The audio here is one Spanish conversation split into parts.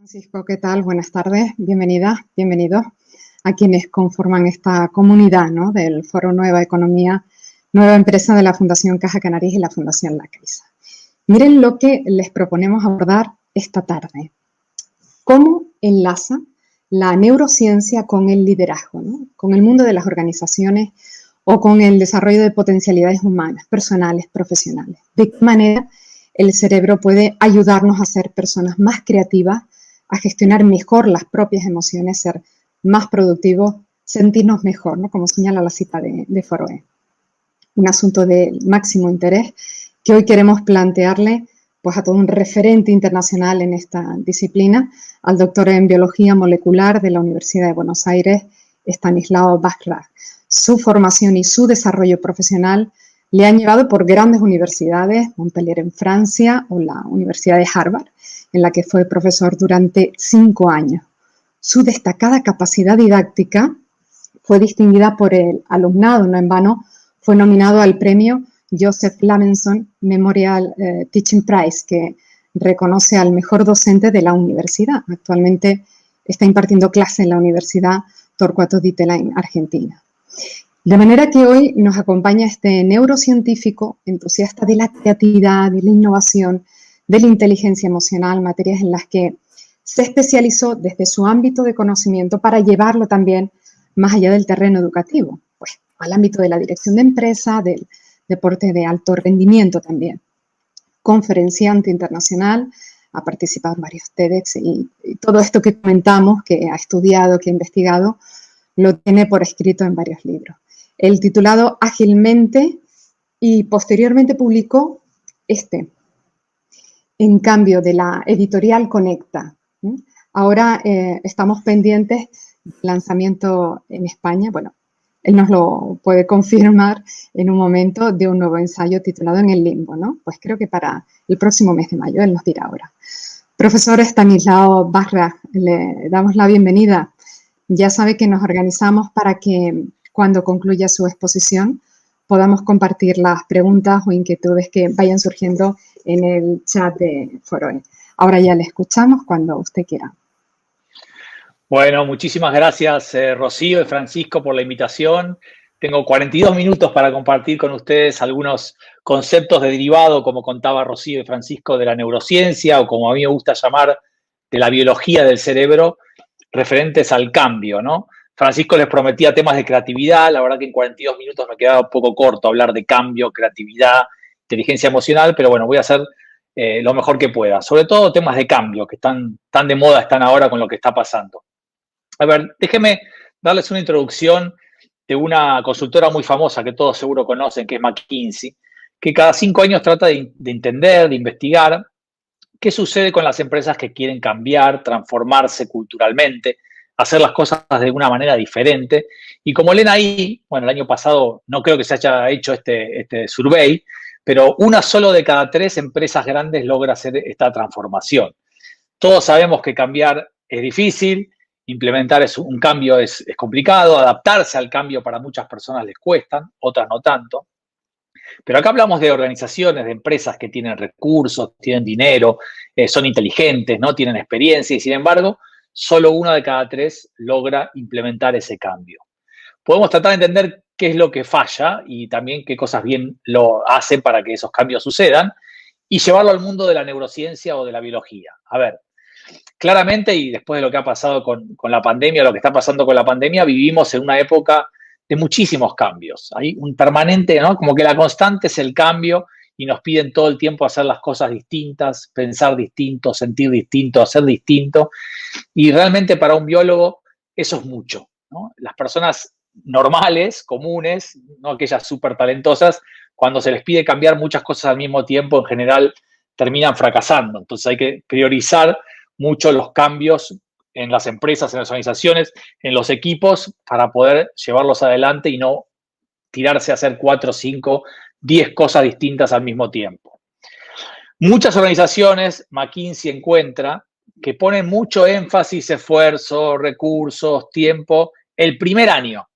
Francisco, ¿qué tal? Buenas tardes, bienvenida, bienvenidos a quienes conforman esta comunidad, ¿no?, del Foro Nueva Economía, Nueva Empresa de la Fundación Caja Canarias y la Fundación La Caixa. Miren lo que les proponemos abordar esta tarde. ¿Cómo enlaza la neurociencia con el liderazgo, ¿no?, con el mundo de las organizaciones o con el desarrollo de potencialidades humanas, personales, profesionales? ¿De qué manera el cerebro puede ayudarnos a ser personas más creativas, a gestionar mejor las propias emociones, ser más productivos, sentirnos mejor, ¿no?, como señala la cita de Forouet? Un asunto de máximo interés que hoy queremos plantearle pues, a todo un referente internacional en esta disciplina, al doctor en Biología Molecular de la Universidad de Buenos Aires, Stanislao Bachrach. Su formación y su desarrollo profesional le han llevado por grandes universidades, Montpellier en Francia o la Universidad de Harvard, en la que fue profesor durante 5 años. Su destacada capacidad didáctica fue distinguida por el alumnado, no en vano fue nominado al premio Joseph Lavenson Memorial Teaching Prize, que reconoce al mejor docente de la universidad. Actualmente está impartiendo clase en la Universidad Torcuato Di Tella en Argentina. De manera que hoy nos acompaña este neurocientífico, entusiasta de la creatividad, de la innovación, de la inteligencia emocional, materias en las que se especializó desde su ámbito de conocimiento para llevarlo también más allá del terreno educativo, pues al ámbito de la dirección de empresa, del deporte de alto rendimiento también. Conferenciante internacional, ha participado en varios TEDx y todo esto que comentamos, que ha estudiado, que ha investigado, lo tiene por escrito en varios libros. El titulado Ágilmente, y posteriormente publicó En cambio, de la editorial Conecta. Ahora estamos pendientes del lanzamiento en España, bueno, él nos lo puede confirmar en un momento, de un nuevo ensayo titulado En el limbo, ¿no? Pues creo que para el próximo mes de mayo, él nos dirá ahora. Profesor Stanislao Bachrach, le damos la bienvenida. Ya sabe que nos organizamos para que cuando concluya su exposición podamos compartir las preguntas o inquietudes que vayan surgiendo en el chat de Forouet. Ahora ya le escuchamos cuando usted quiera. Bueno, muchísimas gracias Rocío y Francisco por la invitación. Tengo 42 minutos para compartir con ustedes algunos conceptos de derivado, como contaba Rocío y Francisco, de la neurociencia, o como a mí me gusta llamar, de la biología del cerebro, referentes al cambio, ¿no? Francisco les prometía temas de creatividad, la verdad que en 42 minutos me quedaba un poco corto hablar de cambio, creatividad, inteligencia emocional, pero bueno, voy a hacer lo mejor que pueda. Sobre todo temas de cambio, que están tan de moda, están ahora con lo que está pasando. A ver, déjenme darles una introducción de una consultora muy famosa que todos seguro conocen, que es McKinsey, que cada 5 años trata de entender, de investigar qué sucede con las empresas que quieren cambiar, transformarse culturalmente, hacer las cosas de una manera diferente. Y como leen ahí, bueno, el año pasado no creo que se haya hecho este survey, pero una solo de cada 3 empresas grandes logra hacer esta transformación. Todos sabemos que cambiar es difícil, implementar un cambio es complicado, adaptarse al cambio para muchas personas les cuesta, otras no tanto. Pero acá hablamos de organizaciones, de empresas que tienen recursos, tienen dinero, son inteligentes, ¿no?, tienen experiencia y sin embargo, solo 1 de cada 3 logra implementar ese cambio. Podemos tratar de entender qué es lo que falla y también qué cosas bien lo hacen para que esos cambios sucedan y llevarlo al mundo de la neurociencia o de la biología. A ver, claramente, y después de lo que ha pasado con la pandemia, lo que está pasando con la pandemia, vivimos en una época de muchísimos cambios. Hay un permanente, ¿no?, como que la constante es el cambio y nos piden todo el tiempo hacer las cosas distintas, pensar distinto, sentir distinto, hacer distinto. Y realmente para un biólogo eso es mucho, ¿no? Las personas normales, comunes, no aquellas súper talentosas, cuando se les pide cambiar muchas cosas al mismo tiempo, en general terminan fracasando. Entonces hay que priorizar mucho los cambios en las empresas, en las organizaciones, en los equipos, para poder llevarlos adelante y no tirarse a hacer 4, 5, 10 cosas distintas al mismo tiempo. Muchas organizaciones, McKinsey encuentra, que ponen mucho énfasis, esfuerzo, recursos, tiempo, el primer año,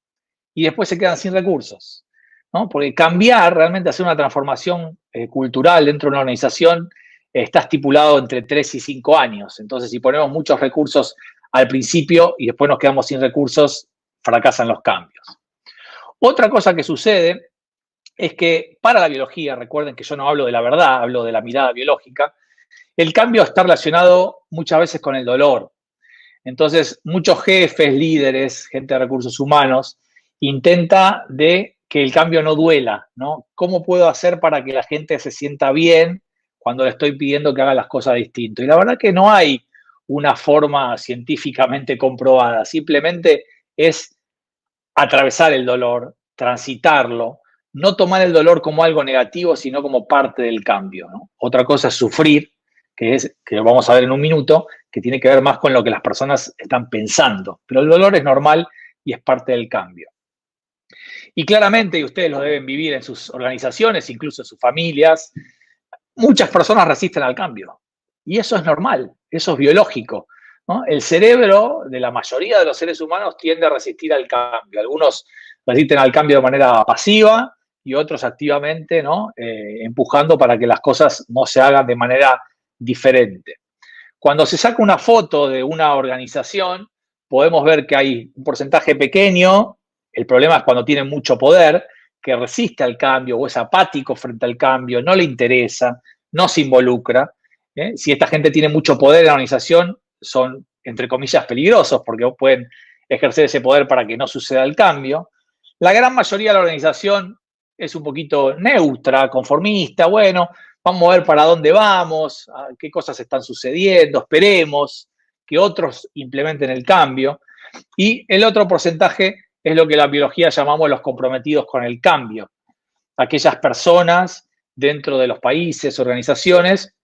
y después se quedan sin recursos, ¿no? Porque cambiar, realmente hacer una transformación cultural dentro de una organización está estipulado entre 3 y 5 años. Entonces, si ponemos muchos recursos al principio y después nos quedamos sin recursos, fracasan los cambios. Otra cosa que sucede es que para la biología, recuerden que yo no hablo de la verdad, hablo de la mirada biológica, el cambio está relacionado muchas veces con el dolor. Entonces, muchos jefes, líderes, gente de recursos humanos, intenta de que el cambio no duela, ¿no? ¿Cómo puedo hacer para que la gente se sienta bien cuando le estoy pidiendo que haga las cosas distinto? Y la verdad que no hay una forma científicamente comprobada, simplemente es atravesar el dolor, transitarlo, no tomar el dolor como algo negativo, sino como parte del cambio, ¿no? Otra cosa es sufrir, que lo vamos a ver en un minuto, que tiene que ver más con lo que las personas están pensando. Pero el dolor es normal y es parte del cambio. Y claramente, y ustedes lo deben vivir en sus organizaciones, incluso en sus familias, muchas personas resisten al cambio. Y eso es normal, eso es biológico, ¿no? El cerebro de la mayoría de los seres humanos tiende a resistir al cambio. Algunos resisten al cambio de manera pasiva y otros activamente, ¿no? Empujando para que las cosas no se hagan de manera diferente. Cuando se saca una foto de una organización, podemos ver que hay un porcentaje pequeño, el problema es cuando tienen mucho poder, que resiste al cambio o es apático frente al cambio, no le interesa, no se involucra. Si esta gente tiene mucho poder en la organización, son, entre comillas, peligrosos porque pueden ejercer ese poder para que no suceda el cambio. La gran mayoría de la organización es un poquito neutra, conformista, bueno, vamos a ver para dónde vamos, qué cosas están sucediendo, esperemos que otros implementen el cambio. Y el otro porcentaje es lo que la biología llamamos los comprometidos con el cambio. Aquellas personas dentro de los países, organizaciones,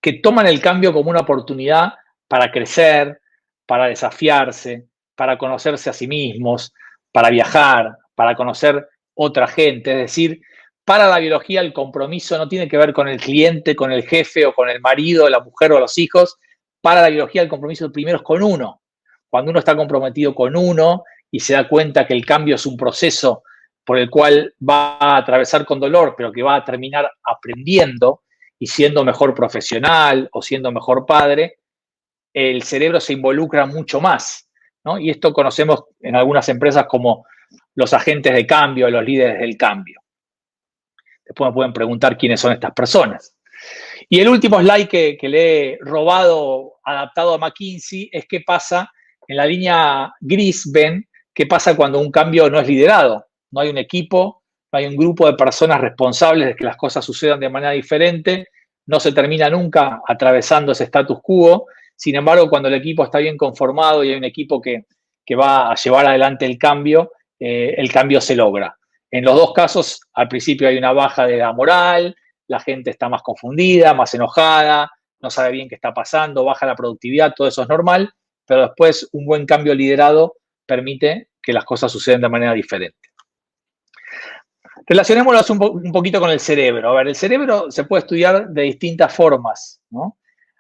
que toman el cambio como una oportunidad para crecer, para desafiarse, para conocerse a sí mismos, para viajar, para conocer otra gente. Es decir, para la biología el compromiso no tiene que ver con el cliente, con el jefe o con el marido, la mujer o los hijos. Para la biología el compromiso primero es con uno. Cuando uno está comprometido con uno y se da cuenta que el cambio es un proceso por el cual va a atravesar con dolor, pero que va a terminar aprendiendo y siendo mejor profesional o siendo mejor padre, el cerebro se involucra mucho más, ¿no? Y esto conocemos en algunas empresas como los agentes de cambio, los líderes del cambio. Después me pueden preguntar quiénes son estas personas. Y el último slide que le he robado, adaptado a McKinsey, es qué pasa en la línea gris, ven, qué pasa cuando un cambio no es liderado. No hay un equipo, no hay un grupo de personas responsables de que las cosas sucedan de manera diferente, no se termina nunca atravesando ese status quo. Sin embargo, cuando el equipo está bien conformado y hay un equipo que va a llevar adelante el cambio se logra. En los dos casos, al principio hay una baja de la moral, la gente está más confundida, más enojada, no sabe bien qué está pasando, baja la productividad, todo eso es normal, pero después un buen cambio liderado permite que las cosas sucedan de manera diferente. Relacionémoslo un poquito con el cerebro. A ver, el cerebro se puede estudiar de distintas formas, ¿no?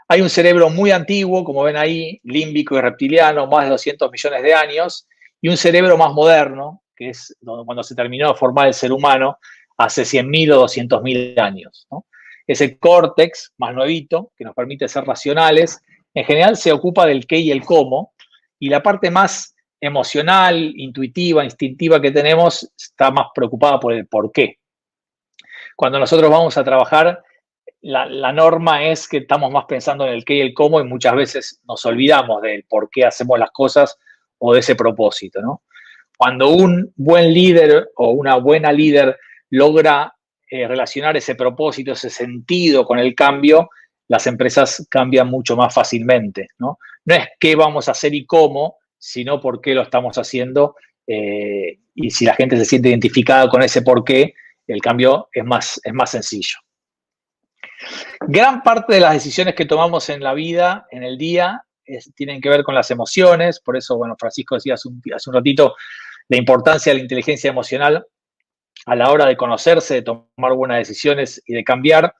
Hay un cerebro muy antiguo, como ven ahí, límbico y reptiliano, más de 200 millones de años, y un cerebro más moderno, que es cuando se terminó de formar el ser humano, hace 100.000 o 200.000 años, ¿no? Ese córtex más nuevito, que nos permite ser racionales, en general se ocupa del qué y el cómo, y la parte más emocional, intuitiva, instintiva que tenemos está más preocupada por el por qué. Cuando nosotros vamos a trabajar, la norma es que estamos más pensando en el qué y el cómo y muchas veces nos olvidamos del por qué hacemos las cosas o de ese propósito, ¿no? Cuando un buen líder o una buena líder logra relacionar ese propósito, ese sentido con el cambio, las empresas cambian mucho más fácilmente, ¿no? No es qué vamos a hacer y cómo, sino por qué lo estamos haciendo, y si la gente se siente identificada con ese por qué, el cambio es más sencillo. Gran parte de las decisiones que tomamos en la vida, en el día, tienen que ver con las emociones. Por eso, bueno, Francisco decía hace un ratito la importancia de la inteligencia emocional a la hora de conocerse, de tomar buenas decisiones y de cambiar.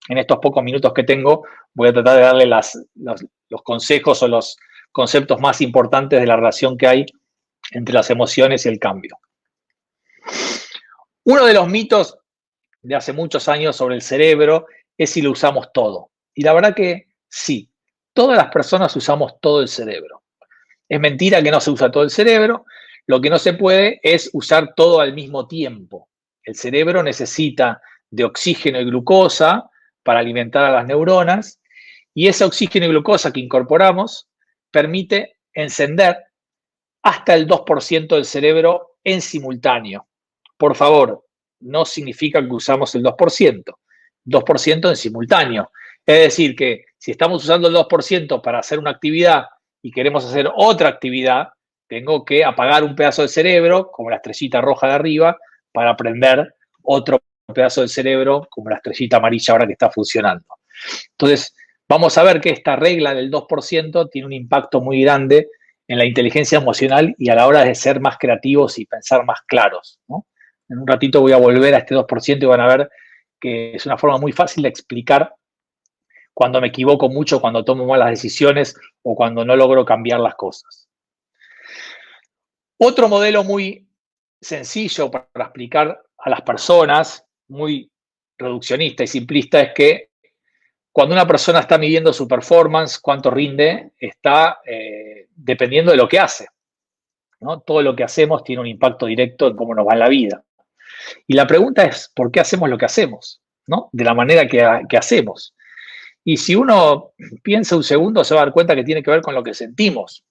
En estos pocos minutos que tengo, voy a tratar de darle los consejos o los conceptos más importantes de la relación que hay entre las emociones y el cambio. Uno de los mitos de hace muchos años sobre el cerebro es si lo usamos todo. Y la verdad que sí, todas las personas usamos todo el cerebro. Es mentira que no se usa todo el cerebro, lo que no se puede es usar todo al mismo tiempo. El cerebro necesita de oxígeno y glucosa para alimentar a las neuronas, y ese oxígeno y glucosa que incorporamos permite encender hasta el 2% del cerebro en simultáneo. Por favor, no significa que usamos el 2%, 2% en simultáneo. Es decir, que si estamos usando el 2% para hacer una actividad y queremos hacer otra actividad, tengo que apagar un pedazo del cerebro, como la estrellita roja de arriba, para prender otro pedazo del cerebro, como la estrellita amarilla ahora que está funcionando. Entonces, vamos a ver que esta regla del 2% tiene un impacto muy grande en la inteligencia emocional y a la hora de ser más creativos y pensar más claros, ¿no? En un ratito voy a volver a este 2% y van a ver que es una forma muy fácil de explicar cuando me equivoco mucho, cuando tomo malas decisiones o cuando no logro cambiar las cosas. Otro modelo muy sencillo para explicar a las personas, muy reduccionista y simplista, es que cuando una persona está midiendo su performance, cuánto rinde, está dependiendo de lo que hace, ¿no? Todo lo que hacemos tiene un impacto directo en cómo nos va en la vida. Y la pregunta es, ¿por qué hacemos lo que hacemos? ¿No? De la manera que hacemos. Y si uno piensa un segundo, se va a dar cuenta que tiene que ver con lo que sentimos.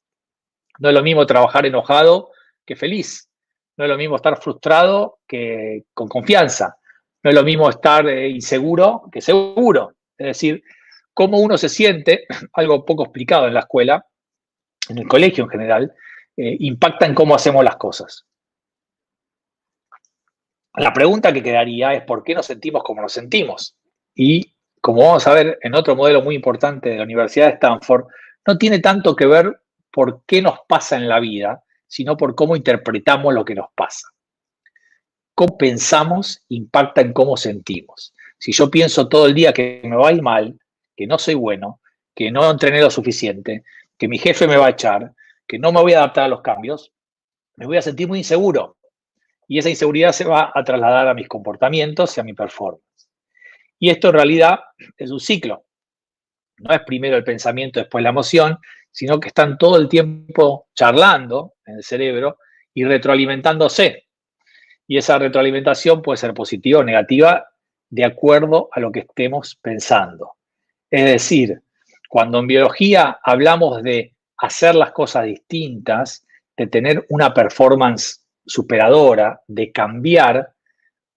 No es lo mismo trabajar enojado que feliz. No es lo mismo estar frustrado que con confianza. No es lo mismo estar inseguro que seguro. Es decir, cómo uno se siente, algo poco explicado en la escuela, en el colegio en general, impacta en cómo hacemos las cosas. La pregunta que quedaría es ¿por qué nos sentimos como nos sentimos? Y como vamos a ver en otro modelo muy importante de la Universidad de Stanford, no tiene tanto que ver por qué nos pasa en la vida, sino por cómo interpretamos lo que nos pasa. Cómo pensamos impacta en cómo sentimos. Si yo pienso todo el día que me va a ir mal, que no soy bueno, que no entrené lo suficiente, que mi jefe me va a echar, que no me voy a adaptar a los cambios, me voy a sentir muy inseguro. Y esa inseguridad se va a trasladar a mis comportamientos y a mi performance. Y esto en realidad es un ciclo. No es primero el pensamiento, después la emoción, sino que están todo el tiempo charlando en el cerebro y retroalimentándose. Y esa retroalimentación puede ser positiva o negativa de acuerdo a lo que estemos pensando. Es decir, cuando en biología hablamos de hacer las cosas distintas, de tener una performance superadora, de cambiar,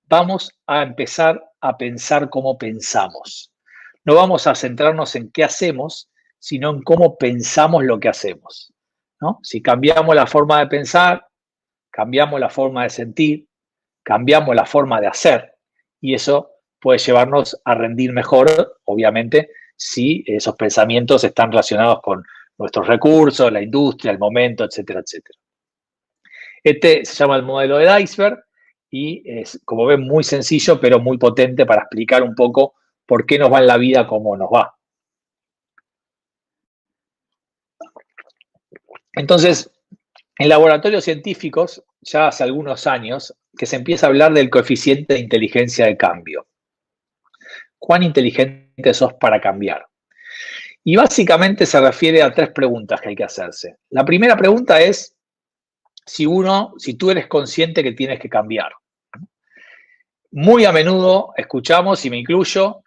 vamos a empezar a pensar cómo pensamos. No vamos a centrarnos en qué hacemos, sino en cómo pensamos lo que hacemos, ¿no? Si cambiamos la forma de pensar, cambiamos la forma de sentir, cambiamos la forma de hacer, y eso puede llevarnos a rendir mejor, obviamente, si esos pensamientos están relacionados con nuestros recursos, la industria, el momento, etcétera, etcétera. Este se llama el modelo de Iceberg y es, como ven, muy sencillo, pero muy potente para explicar un poco por qué nos va en la vida como nos va. Entonces, en laboratorios científicos, ya hace algunos años, que se empieza a hablar del coeficiente de inteligencia de cambio. ¿Cuán inteligente sos para cambiar? Y básicamente se refiere a tres preguntas que hay que hacerse. La primera pregunta es si tú eres consciente que tienes que cambiar. Muy a menudo escuchamos, y me incluyo,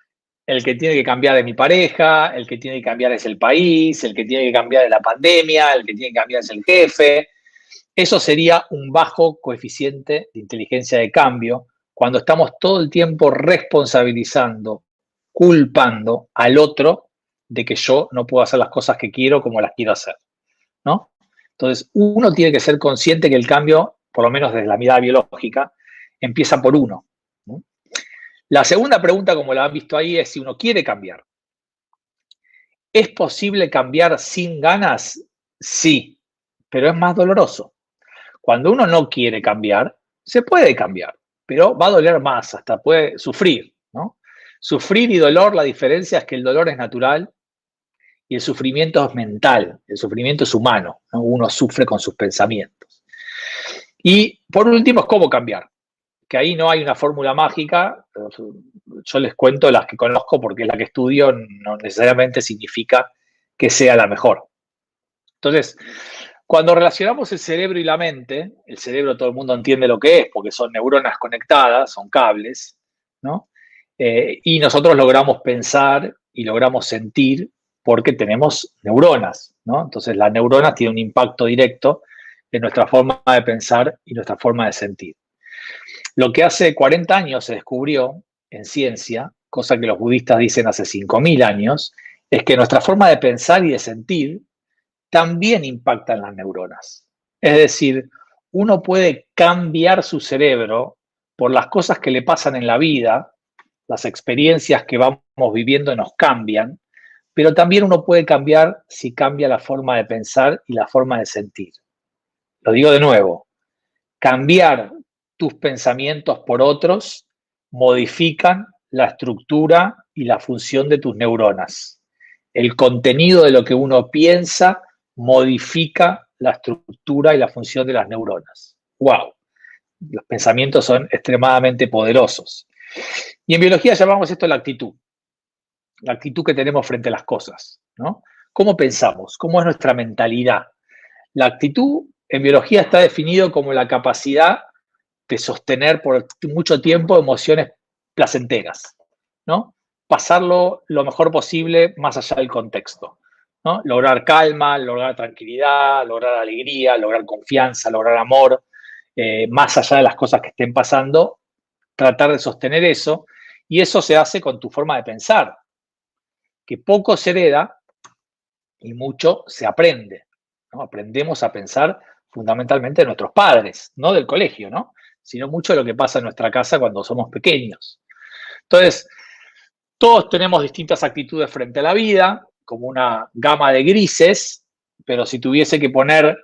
el que tiene que cambiar es mi pareja, el que tiene que cambiar es el país, el que tiene que cambiar es la pandemia, el que tiene que cambiar es el jefe. Eso sería un bajo coeficiente de inteligencia de cambio cuando estamos todo el tiempo responsabilizando, culpando al otro de que yo no puedo hacer las cosas que quiero como las quiero hacer, ¿no? Entonces, uno tiene que ser consciente que el cambio, por lo menos desde la mirada biológica, empieza por uno, ¿no? La segunda pregunta, como la han visto ahí, es si uno quiere cambiar. ¿Es posible cambiar sin ganas? Sí, pero es más doloroso. Cuando uno no quiere cambiar, se puede cambiar, pero va a doler más, hasta puede sufrir, ¿no? Sufrir y dolor, la diferencia es que el dolor es natural y el sufrimiento es mental, el sufrimiento es humano, ¿no? Uno sufre con sus pensamientos. Y por último, es cómo cambiar. que ahí no hay una fórmula mágica. Yo les cuento las que conozco porque la que estudio no necesariamente significa que sea la mejor. Entonces, cuando relacionamos el cerebro y la mente, el cerebro todo el mundo entiende lo que es porque son neuronas conectadas, son cables, ¿no? Y nosotros logramos pensar y logramos sentir porque tenemos neuronas, ¿no? Entonces, las neuronas tienen un impacto directo en nuestra forma de pensar y nuestra forma de sentir. Lo que hace 40 años se descubrió en ciencia, cosa que los budistas dicen hace 5.000 años, es que nuestra forma de pensar y de sentir también impacta en las neuronas. Es decir, uno puede cambiar su cerebro por las cosas que le pasan en la vida, las experiencias que vamos viviendo nos cambian, pero también uno puede cambiar si cambia la forma de pensar y la forma de sentir. Lo digo de nuevo, cambiar tus pensamientos por otros modifican la estructura y la función de tus neuronas. El contenido de lo que uno piensa modifica la estructura y la función de las neuronas. ¡Wow! Los pensamientos son extremadamente poderosos. Y en biología llamamos esto la actitud que tenemos frente a las cosas, ¿no? ¿Cómo pensamos? ¿Cómo es nuestra mentalidad? La actitud en biología está definido como la capacidad de sostener por mucho tiempo emociones placenteras, ¿no? Pasarlo lo mejor posible más allá del contexto, ¿no? Lograr calma, lograr tranquilidad, lograr alegría, lograr confianza, lograr amor, más allá de las cosas que estén pasando, tratar de sostener eso, y eso se hace con tu forma de pensar, que poco se hereda y mucho se aprende, ¿no? Aprendemos a pensar fundamentalmente de nuestros padres, no del colegio, ¿no? Sino mucho de lo que pasa en nuestra casa cuando somos pequeños. Entonces, todos tenemos distintas actitudes frente a la vida, como una gama de grises, pero si tuviese que poner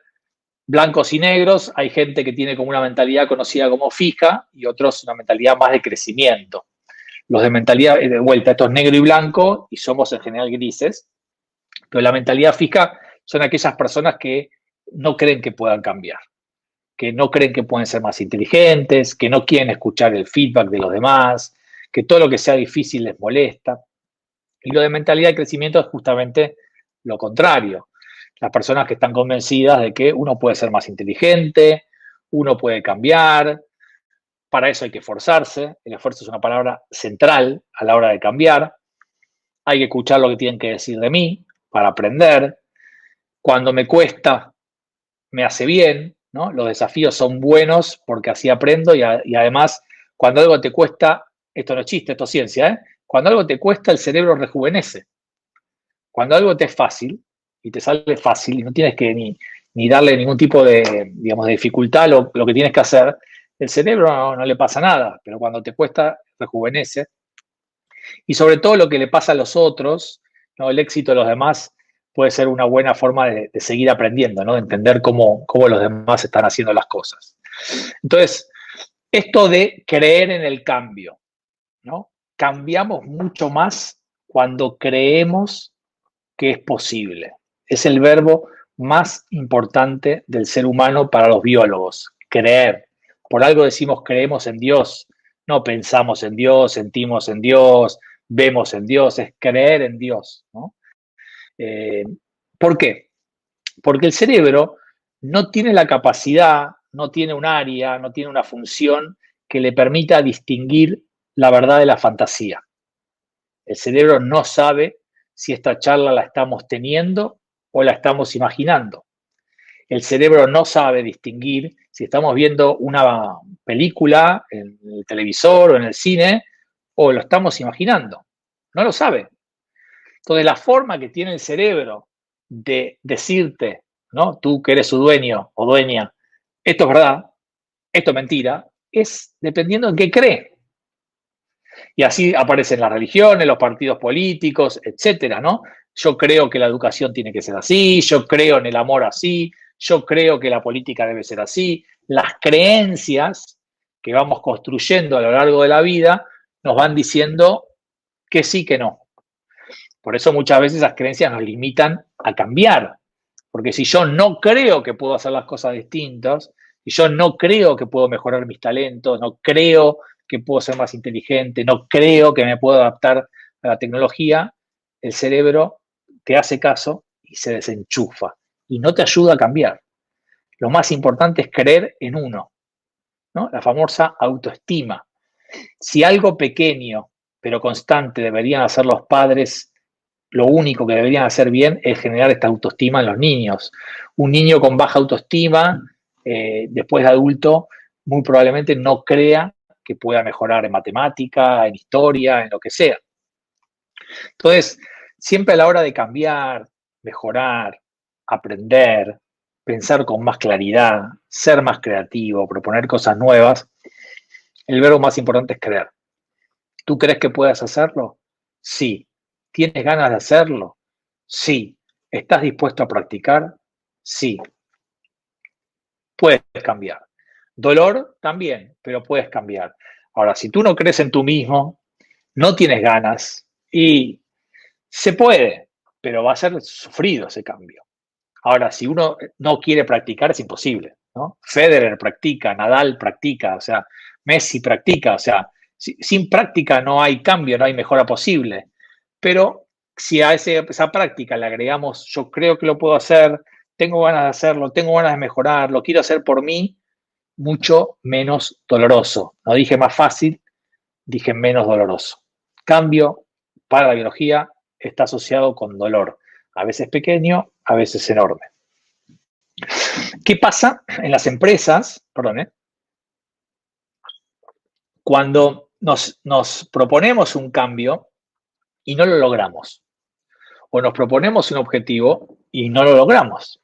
blancos y negros, hay gente que tiene como una mentalidad conocida como fija y otros una mentalidad más de crecimiento. Los de mentalidad, de vuelta, esto es negro y blanco y somos en general grises, pero la mentalidad fija son aquellas personas que no creen que puedan cambiar, que no creen que pueden ser más inteligentes, que no quieren escuchar el feedback de los demás, que todo lo que sea difícil les molesta. Y lo de mentalidad de crecimiento es justamente lo contrario. Las personas que están convencidas de que uno puede ser más inteligente, uno puede cambiar, para eso hay que esforzarse, el esfuerzo es una palabra central a la hora de cambiar, hay que escuchar lo que tienen que decir de mí para aprender, cuando me cuesta, me hace bien, ¿no? Los desafíos son buenos porque así aprendo y además, cuando algo te cuesta, esto no es chiste, esto es ciencia, ¿eh? Cuando algo te cuesta, el cerebro rejuvenece. Cuando algo te es fácil y te sale fácil y no tienes que ni darle ningún tipo de, digamos, de dificultad a lo que tienes que hacer, el cerebro no le pasa nada, pero cuando te cuesta, rejuvenece. Y sobre todo lo que le pasa a los otros, ¿no? El éxito de los demás puede ser una buena forma de seguir aprendiendo, ¿no? De entender cómo los demás están haciendo las cosas. Entonces, esto de creer en el cambio, ¿no? Cambiamos mucho más cuando creemos que es posible. Es el verbo más importante del ser humano para los biólogos, creer. Por algo decimos creemos en Dios, no pensamos en Dios, sentimos en Dios, vemos en Dios, es creer en Dios, ¿no? ¿Por qué? Porque el cerebro no tiene la capacidad, no tiene un área, no tiene una función que le permita distinguir la verdad de la fantasía. El cerebro no sabe si esta charla la estamos teniendo o la estamos imaginando. El cerebro no sabe distinguir si estamos viendo una película en el televisor o en el cine o lo estamos imaginando. No lo sabe. Entonces, la forma que tiene el cerebro de decirte, ¿no? Tú que eres su dueño o dueña, esto es verdad, esto es mentira, es dependiendo en qué cree. Y así aparecen las religiones, los partidos políticos, etcétera, ¿no? Yo creo que la educación tiene que ser así, yo creo en el amor así, yo creo que la política debe ser así. Las creencias que vamos construyendo a lo largo de la vida nos van diciendo que sí, que no. Por eso muchas veces esas creencias nos limitan a cambiar. Porque si yo no creo que puedo hacer las cosas distintas, Si yo no creo que puedo mejorar mis talentos, no creo que puedo ser más inteligente, no creo que me puedo adaptar a la tecnología, el cerebro te hace caso y se desenchufa y no te ayuda a cambiar. Lo más importante es creer en uno, ¿no? La famosa autoestima. Si algo pequeño pero constante deberían hacer los padres, lo único que deberían hacer bien es generar esta autoestima en los niños. Un niño con baja autoestima, después de adulto, muy probablemente no crea que pueda mejorar en matemática, en historia, en lo que sea. Entonces, siempre a la hora de cambiar, mejorar, aprender, pensar con más claridad, ser más creativo, proponer cosas nuevas, el verbo más importante es creer. ¿Tú crees que puedes hacerlo? Sí. ¿Tienes ganas de hacerlo? Sí. ¿Estás dispuesto a practicar? Sí. Puedes cambiar. Dolor también, pero puedes cambiar. Ahora, si tú no crees en tú mismo, no tienes ganas y se puede, pero va a ser sufrido ese cambio. Ahora, si uno no quiere practicar, es imposible, ¿no? Federer practica, Nadal practica, o sea, Messi practica, o sea, sin práctica no hay cambio, no hay mejora posible. Pero si a esa práctica le agregamos, yo creo que lo puedo hacer, tengo ganas de hacerlo, tengo ganas de mejorar, lo quiero hacer por mí, mucho menos doloroso. No dije más fácil, dije menos doloroso. Cambio para la biología está asociado con dolor, a veces pequeño, a veces enorme. ¿Qué pasa en las empresas? Perdón, cuando nos proponemos un cambio y no lo logramos, o nos proponemos un objetivo y no lo logramos.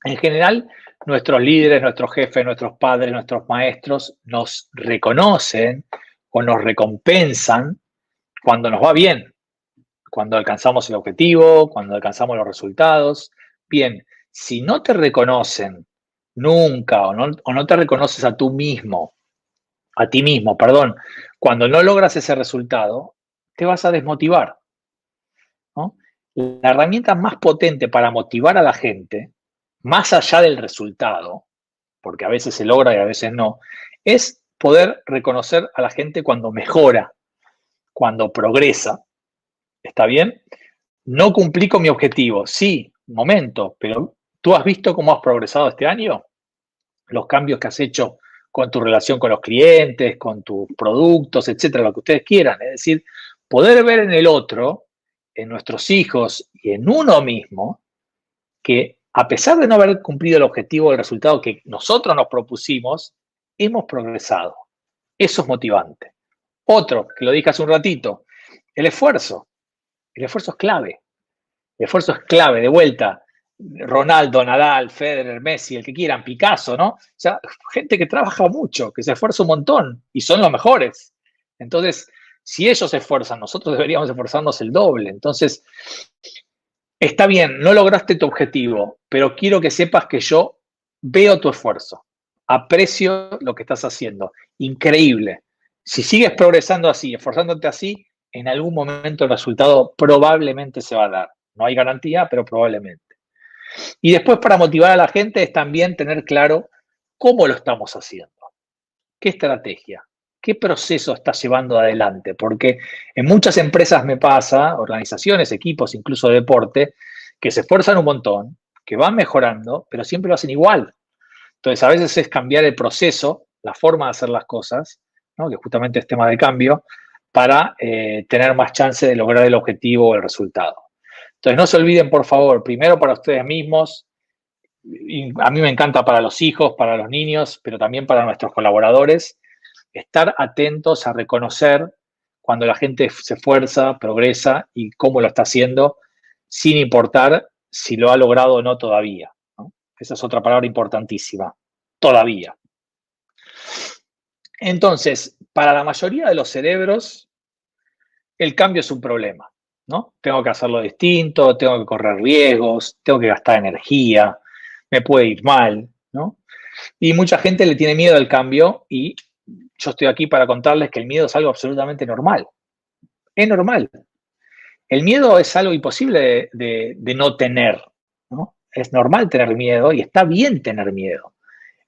En general, nuestros líderes, nuestros jefes, nuestros padres, nuestros maestros nos reconocen o nos recompensan cuando nos va bien, cuando alcanzamos el objetivo, cuando alcanzamos los resultados. Bien, si no te reconocen nunca o no te reconoces a ti mismo, perdón, cuando no logras ese resultado, te vas a desmotivar, ¿no? La herramienta más potente para motivar a la gente, más allá del resultado, porque a veces se logra y a veces no, es poder reconocer a la gente cuando mejora, cuando progresa. ¿Está bien? No cumplí con mi objetivo. Sí, momento, pero ¿tú has visto cómo has progresado este año? Los cambios que has hecho con tu relación con los clientes, con tus productos, etcétera, lo que ustedes quieran. Es decir, poder ver en el otro, en nuestros hijos y en uno mismo, que a pesar de no haber cumplido el objetivo, el resultado que nosotros nos propusimos, hemos progresado. Eso es motivante. Otro, que lo dije hace un ratito, el esfuerzo. El esfuerzo es clave. El esfuerzo es clave, de vuelta. Ronaldo, Nadal, Federer, Messi, el que quieran, Picasso, ¿no? O sea, gente que trabaja mucho, que se esfuerza un montón y son los mejores. Entonces, si ellos se esfuerzan, nosotros deberíamos esforzarnos el doble. Entonces, está bien, no lograste tu objetivo, pero quiero que sepas que yo veo tu esfuerzo, aprecio lo que estás haciendo. Increíble. Si sigues progresando así, esforzándote así, en algún momento el resultado probablemente se va a dar. No hay garantía, pero probablemente. Y después, para motivar a la gente, es también tener claro cómo lo estamos haciendo, qué estrategia, qué proceso estás llevando adelante, porque en muchas empresas me pasa, organizaciones, equipos, incluso de deporte, que se esfuerzan un montón, que van mejorando, pero siempre lo hacen igual. Entonces, a veces es cambiar el proceso, la forma de hacer las cosas, ¿no? Que justamente es tema de cambio, para tener más chance de lograr el objetivo o el resultado. Entonces, no se olviden, por favor, primero para ustedes mismos, y a mí me encanta para los hijos, para los niños, pero también para nuestros colaboradores, estar atentos a reconocer cuando la gente se esfuerza, progresa y cómo lo está haciendo, sin importar si lo ha logrado o no todavía, ¿no? Esa es otra palabra importantísima, todavía. Entonces, para la mayoría de los cerebros, el cambio es un problema, ¿no? Tengo que hacerlo distinto, tengo que correr riesgos, tengo que gastar energía, me puede ir mal, ¿no? Y mucha gente le tiene miedo al cambio y yo estoy aquí para contarles que el miedo es algo absolutamente normal. Es normal. El miedo es algo imposible de no tener, ¿no? Es normal tener miedo y está bien tener miedo.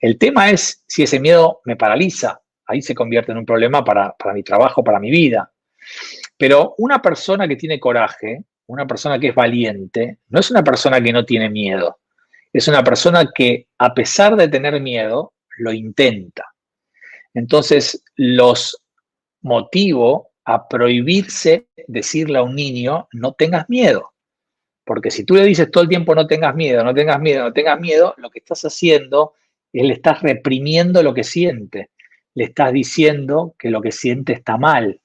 El tema es si ese miedo me paraliza. Ahí se convierte en un problema para mi trabajo, para mi vida. Pero una persona que tiene coraje, una persona que es valiente, no es una persona que no tiene miedo. Es una persona que, a pesar de tener miedo, lo intenta. Entonces, los motivo a prohibirse decirle a un niño, no tengas miedo. Porque si tú le dices todo el tiempo, no tengas miedo, no tengas miedo, no tengas miedo, lo que estás haciendo es le estás reprimiendo lo que siente. Le estás diciendo que lo que siente está mal,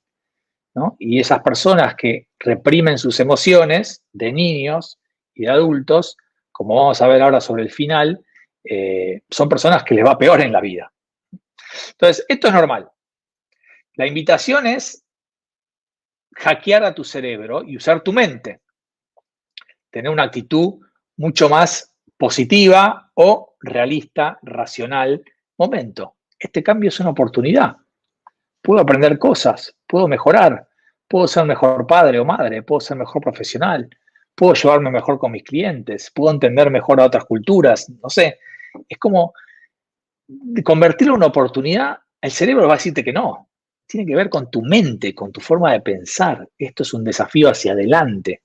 ¿no? Y esas personas que reprimen sus emociones de niños y de adultos, como vamos a ver ahora sobre el final, son personas que les va peor en la vida. Entonces, esto es normal. La invitación es hackear a tu cerebro y usar tu mente. Tener una actitud mucho más positiva o realista, racional. Momento, este cambio es una oportunidad. Puedo aprender cosas, puedo mejorar, puedo ser mejor padre o madre, puedo ser mejor profesional, puedo llevarme mejor con mis clientes, puedo entender mejor a otras culturas, no sé. Es como convertirlo en una oportunidad, el cerebro va a decirte que no. Tiene que ver con tu mente, con tu forma de pensar. Esto es un desafío hacia adelante.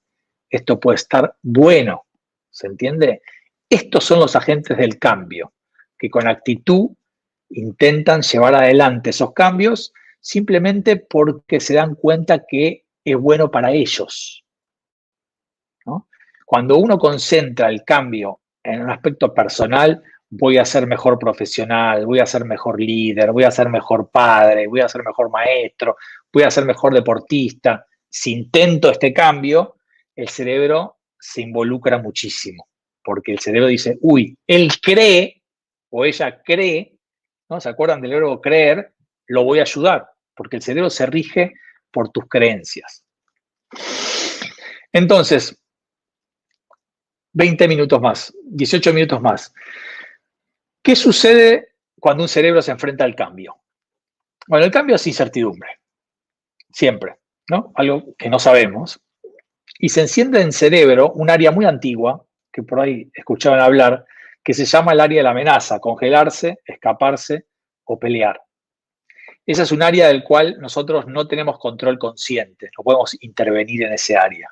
Esto puede estar bueno, ¿se entiende? Estos son los agentes del cambio, que con actitud intentan llevar adelante esos cambios simplemente porque se dan cuenta que es bueno para ellos, ¿no? Cuando uno concentra el cambio en un aspecto personal, voy a ser mejor profesional, voy a ser mejor líder, voy a ser mejor padre, voy a ser mejor maestro, voy a ser mejor deportista. Si intento este cambio, el cerebro se involucra muchísimo, porque el cerebro dice, uy, él cree o ella cree, ¿no? ¿Se acuerdan del verbo creer? Lo voy a ayudar, porque el cerebro se rige por tus creencias. Entonces, 20 minutos más, 18 minutos más. ¿Qué sucede cuando un cerebro se enfrenta al cambio? Bueno, el cambio es incertidumbre, siempre, ¿no? Algo que no sabemos. Y se enciende en el cerebro un área muy antigua, que por ahí escuchaban hablar, que se llama el área de la amenaza, congelarse, escaparse o pelear. Esa es un área del cual nosotros no tenemos control consciente, no podemos intervenir en ese área.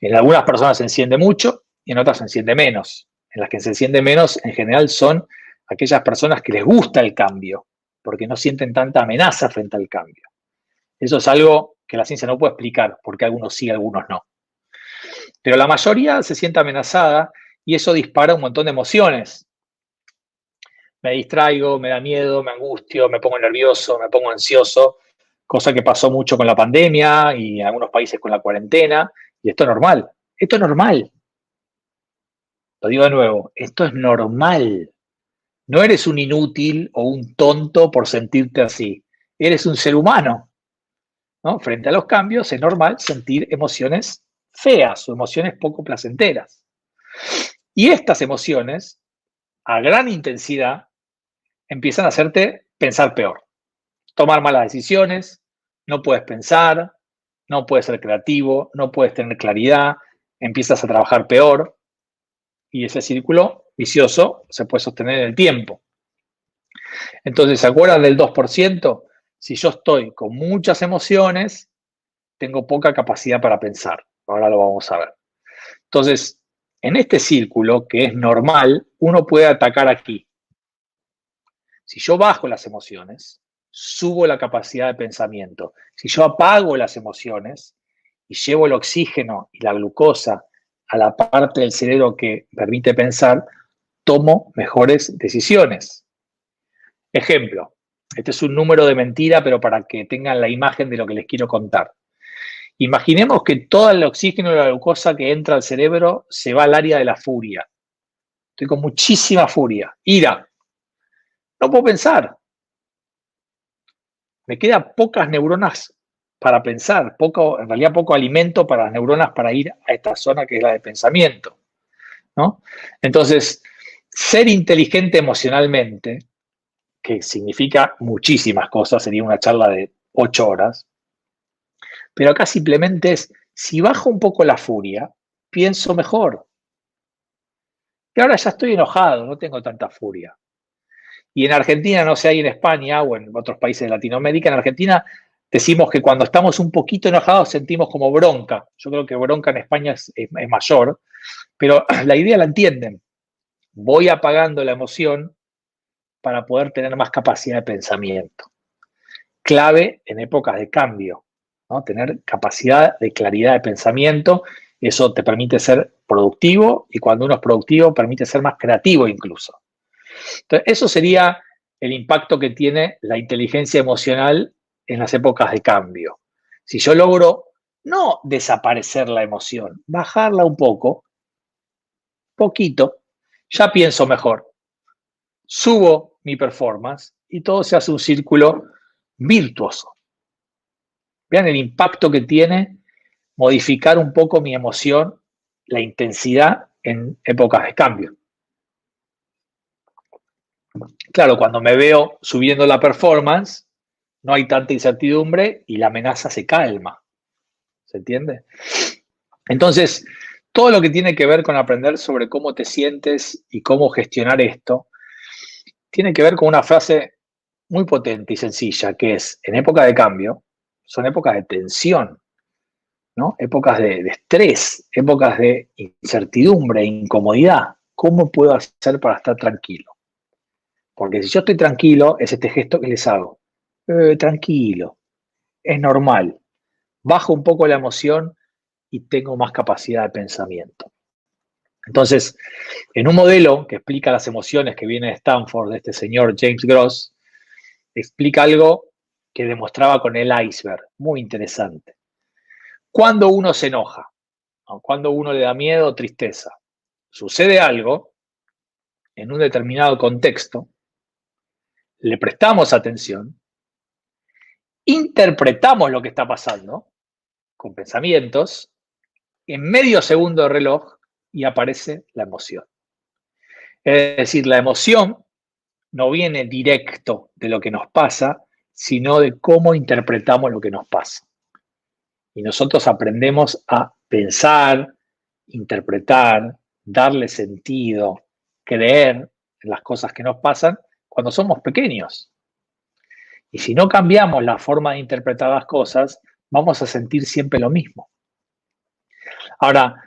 En algunas personas se enciende mucho y en otras se enciende menos. En las que se enciende menos, en general, son aquellas personas que les gusta el cambio, porque no sienten tanta amenaza frente al cambio. Eso es algo que la ciencia no puede explicar, porque algunos sí, algunos no. Pero la mayoría se siente amenazada y eso dispara un montón de emociones. Me distraigo, me da miedo, me angustio, me pongo nervioso, me pongo ansioso, cosa que pasó mucho con la pandemia y en algunos países con la cuarentena, y esto es normal. Esto es normal. Lo digo de nuevo, esto es normal. No eres un inútil o un tonto por sentirte así. Eres un ser humano, ¿no? Frente a los cambios es normal sentir emociones feas o emociones poco placenteras. Y estas emociones, a gran intensidad, empiezan a hacerte pensar peor. Tomar malas decisiones, no puedes pensar, no puedes ser creativo, no puedes tener claridad, empiezas a trabajar peor y ese círculo vicioso se puede sostener en el tiempo. Entonces, ¿se acuerdan del 2%? Si yo estoy con muchas emociones, tengo poca capacidad para pensar. Ahora lo vamos a ver. Entonces, en este círculo, que es normal, uno puede atacar aquí. Si yo bajo las emociones, subo la capacidad de pensamiento. Si yo apago las emociones y llevo el oxígeno y la glucosa a la parte del cerebro que permite pensar, tomo mejores decisiones. Ejemplo, este es un número de mentira, pero para que tengan la imagen de lo que les quiero contar. Imaginemos que todo el oxígeno y la glucosa que entra al cerebro se va al área de la furia. Estoy con muchísima furia, ira. No puedo pensar. Me quedan pocas neuronas para pensar, en realidad poco alimento para las neuronas para ir a esta zona que es la de pensamiento, ¿no? Entonces, ser inteligente emocionalmente, que significa muchísimas cosas, sería una charla de 8 horas, pero acá simplemente es, si bajo un poco la furia, pienso mejor. Y ahora ya estoy enojado, no tengo tanta furia. Y en Argentina, no sé, ahí en España o en otros países de Latinoamérica, en Argentina decimos que cuando estamos un poquito enojados sentimos como bronca. Yo creo que bronca en España es mayor, pero la idea la entienden. Voy apagando la emoción para poder tener más capacidad de pensamiento. Clave en épocas de cambio, ¿no? Tener capacidad de claridad de pensamiento, eso te permite ser productivo y cuando uno es productivo permite ser más creativo incluso. Entonces, eso sería el impacto que tiene la inteligencia emocional en las épocas de cambio. Si yo logro no desaparecer la emoción, bajarla un poquito, ya pienso mejor, subo mi performance y todo se hace un círculo virtuoso. Vean el impacto que tiene modificar un poco mi emoción, la intensidad en épocas de cambio. Claro, cuando me veo subiendo la performance, no hay tanta incertidumbre y la amenaza se calma. ¿Se entiende? Entonces, todo lo que tiene que ver con aprender sobre cómo te sientes y cómo gestionar esto, tiene que ver con una frase muy potente y sencilla, que es, en época de cambio, son épocas de tensión, ¿no? Épocas de estrés, épocas de incertidumbre, incomodidad. ¿Cómo puedo hacer para estar tranquilo? Porque si yo estoy tranquilo, es este gesto que les hago. Tranquilo, es normal. Bajo un poco la emoción y tengo más capacidad de pensamiento. Entonces, en un modelo que explica las emociones que viene de Stanford, de este señor James Gross, explica algo que demostraba con el iceberg, muy interesante. Cuando uno se enoja, ¿no? Cuando uno le da miedo o tristeza, sucede algo en un determinado contexto, le prestamos atención, interpretamos lo que está pasando con pensamientos, en medio segundo de reloj y aparece la emoción. Es decir, la emoción no viene directo de lo que nos pasa, sino de cómo interpretamos lo que nos pasa. Y nosotros aprendemos a pensar, interpretar, darle sentido, creer en las cosas que nos pasan cuando somos pequeños. Y si no cambiamos la forma de interpretar las cosas, vamos a sentir siempre lo mismo. Ahora,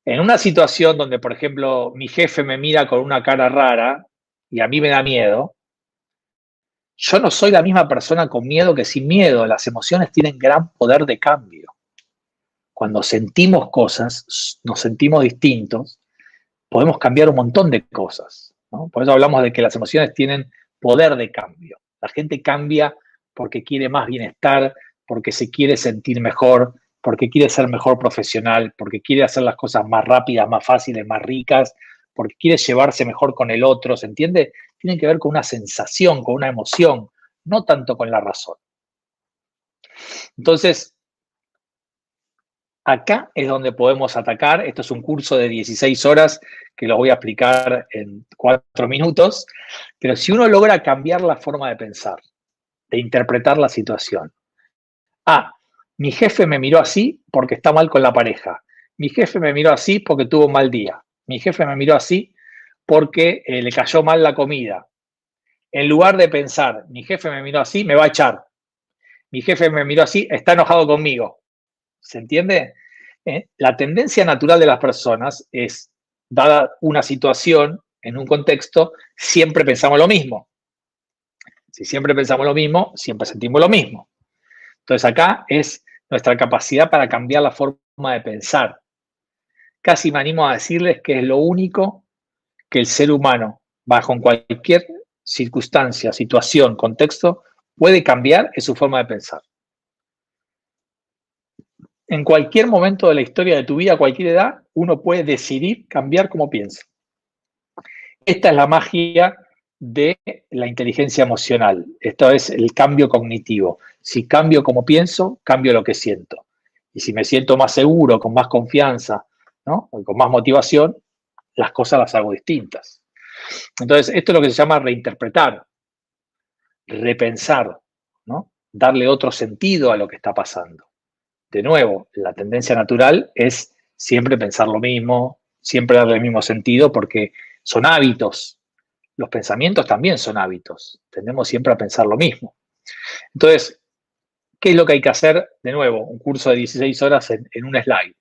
en una situación donde, por ejemplo, mi jefe me mira con una cara rara y a mí me da miedo, yo no soy la misma persona con miedo que sin miedo. Las emociones tienen gran poder de cambio. Cuando sentimos cosas, nos sentimos distintos, podemos cambiar un montón de cosas, ¿no? Por eso hablamos de que las emociones tienen poder de cambio. La gente cambia porque quiere más bienestar, porque se quiere sentir mejor, porque quiere ser mejor profesional, porque quiere hacer las cosas más rápidas, más fáciles, más ricas, porque quiere llevarse mejor con el otro, ¿se entiende? Tienen que ver con una sensación, con una emoción, no tanto con la razón. Entonces, acá es donde podemos atacar. Esto es un curso de 16 horas que lo voy a explicar en 4 minutos. Pero si uno logra cambiar la forma de pensar, de interpretar la situación. Mi jefe me miró así porque está mal con la pareja. Mi jefe me miró así porque tuvo un mal día. Mi jefe me miró así porque le cayó mal la comida. En lugar de pensar, mi jefe me miró así, me va a echar. Mi jefe me miró así, está enojado conmigo. ¿Se entiende? La tendencia natural de las personas es, dada una situación, en un contexto, siempre pensamos lo mismo. Si siempre pensamos lo mismo, siempre sentimos lo mismo. Entonces acá es nuestra capacidad para cambiar la forma de pensar. Casi me animo a decirles que es lo único que el ser humano, bajo cualquier circunstancia, situación, contexto, puede cambiar es su forma de pensar. En cualquier momento de la historia de tu vida, a cualquier edad, uno puede decidir cambiar cómo piensa. Esta es la magia de la inteligencia emocional. Esto es el cambio cognitivo. Si cambio cómo pienso, cambio lo que siento. Y si me siento más seguro, con más confianza, ¿no? Con más motivación, las cosas las hago distintas. Entonces, esto es lo que se llama reinterpretar, repensar, ¿no? Darle otro sentido a lo que está pasando. De nuevo, la tendencia natural es siempre pensar lo mismo, siempre darle el mismo sentido, porque son hábitos. los pensamientos también son hábitos. Tendemos siempre a pensar lo mismo. Entonces, ¿qué es lo que hay que hacer? De nuevo, un curso de 16 horas en un slide.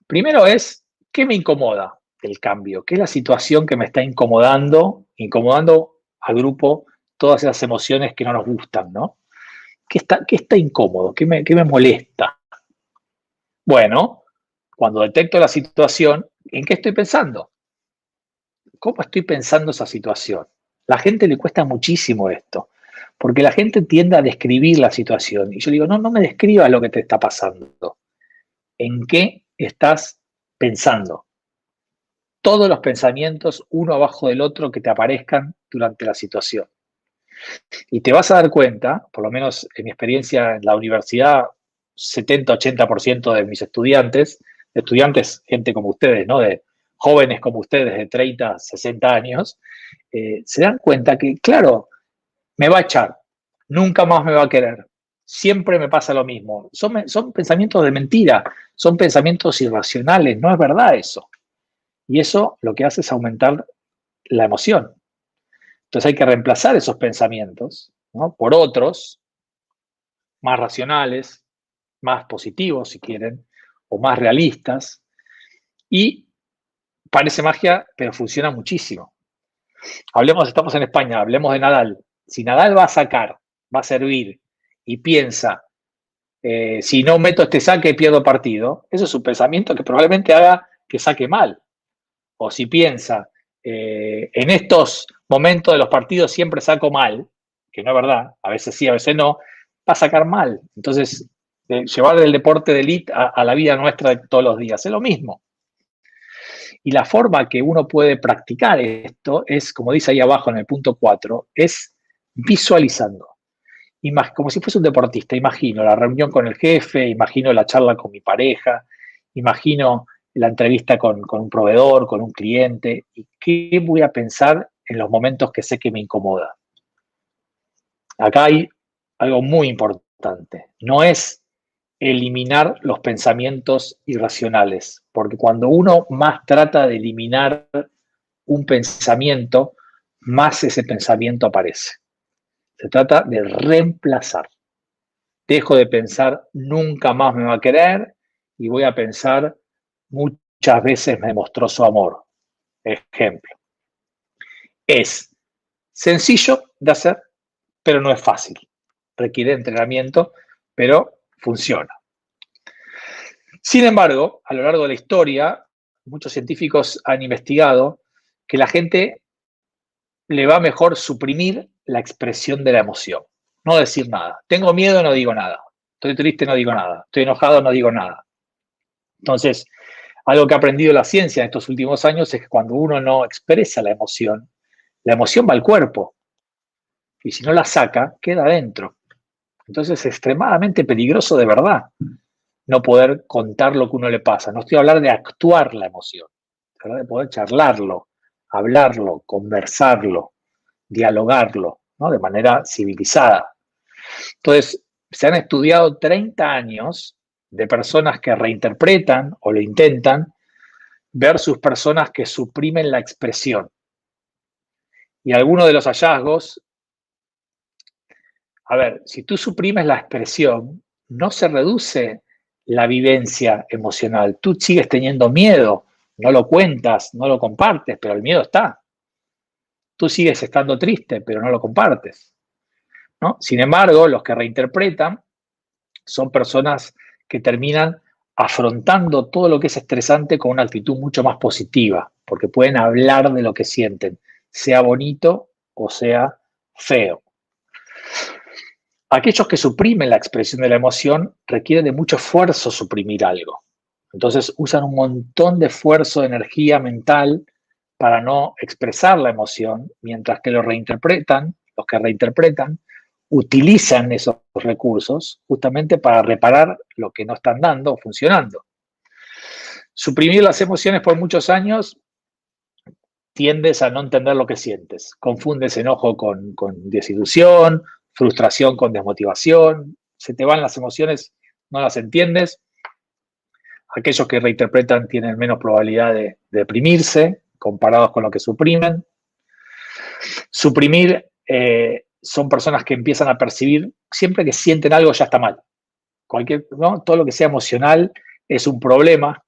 Primero es, ¿qué me incomoda del cambio? ¿Qué es la situación que me está incomodando al grupo todas esas emociones que no nos gustan, ¿no? ¿Qué está incómodo? ¿Qué me molesta? Bueno, cuando detecto la situación, ¿en qué estoy pensando? ¿Cómo estoy pensando esa situación? A la gente le cuesta muchísimo esto, porque la gente tiende a describir la situación. Y yo digo, no me describas lo que te está pasando. ¿En qué estás pensando? Todos los pensamientos, uno abajo del otro, que te aparezcan durante la situación. Y te vas a dar cuenta, por lo menos en mi experiencia en la universidad, 70-80% de mis estudiantes, gente como ustedes, ¿no? De jóvenes como ustedes de 30, 60 años, se dan cuenta que, claro, me va a echar, nunca más me va a querer, siempre me pasa lo mismo. Son pensamientos de mentira, son pensamientos irracionales, no es verdad eso. Y eso lo que hace es aumentar la emoción. Entonces hay que reemplazar esos pensamientos, ¿no?, por otros más racionales, más positivos, si quieren, o más realistas. Y parece magia, pero funciona muchísimo. Estamos en España, hablemos de Nadal. Si Nadal va a sacar, va a servir y piensa, si no meto este saque, pierdo partido, eso es un pensamiento que probablemente haga que saque mal. O si piensa, en estos momentos de los partidos siempre saco mal, que no es verdad, a veces sí, a veces no, va a sacar mal. Entonces, llevar el deporte de élite a la vida nuestra de todos los días es lo mismo. Y la forma que uno puede practicar esto es, como dice ahí abajo en el punto 4, es visualizando. Como si fuese un deportista, imagino la reunión con el jefe, imagino la charla con mi pareja, imagino la entrevista con un proveedor, con un cliente, y qué voy a pensar en los momentos que sé que me incomoda. Acá hay algo muy importante, no es eliminar los pensamientos irracionales, porque cuando uno más trata de eliminar un pensamiento, más ese pensamiento aparece. Se trata de reemplazar. Dejo de pensar nunca más me va a querer y voy a pensar muchas veces me mostró su amor. Ejemplo. Es sencillo de hacer, pero no es fácil. Requiere entrenamiento, pero funciona. Sin embargo, a lo largo de la historia, muchos científicos han investigado que la gente le va mejor suprimir la expresión de la emoción. No decir nada. Tengo miedo, no digo nada. Estoy triste, no digo nada. Estoy enojado, no digo nada. Entonces, algo que ha aprendido la ciencia en estos últimos años es que cuando uno no expresa la emoción va al cuerpo. Y si no la saca, queda adentro. Entonces es extremadamente peligroso de verdad no poder contar lo que uno le pasa. No estoy hablando de actuar la emoción, estoy hablando de poder charlarlo, hablarlo, conversarlo, dialogarlo, ¿no?, de manera civilizada. Entonces, se han estudiado 30 años de personas que reinterpretan o lo intentan versus personas que suprimen la expresión. Y algunos de los hallazgos, a ver, si tú suprimes la expresión, no se reduce la vivencia emocional. Tú sigues teniendo miedo, no lo cuentas, no lo compartes, pero el miedo está. Tú sigues estando triste, pero no lo compartes, ¿no? Sin embargo, los que reinterpretan son personas que terminan afrontando todo lo que es estresante con una actitud mucho más positiva, porque pueden hablar de lo que sienten, sea bonito o sea feo. Aquellos que suprimen la expresión de la emoción requieren de mucho esfuerzo suprimir algo. Entonces usan un montón de esfuerzo, de energía mental para no expresar la emoción, mientras que los que reinterpretan, utilizan esos recursos justamente para reparar lo que no están dando o funcionando. Suprimir las emociones por muchos años, tiendes a no entender lo que sientes. Confundes enojo con desilusión, frustración con desmotivación, se te van las emociones, no las entiendes. Aquellos que reinterpretan tienen menos probabilidad de deprimirse comparados con los que suprimen. Suprimir son personas que empiezan a percibir, siempre que sienten algo ya está mal. ¿No? Todo lo que sea emocional es un problema,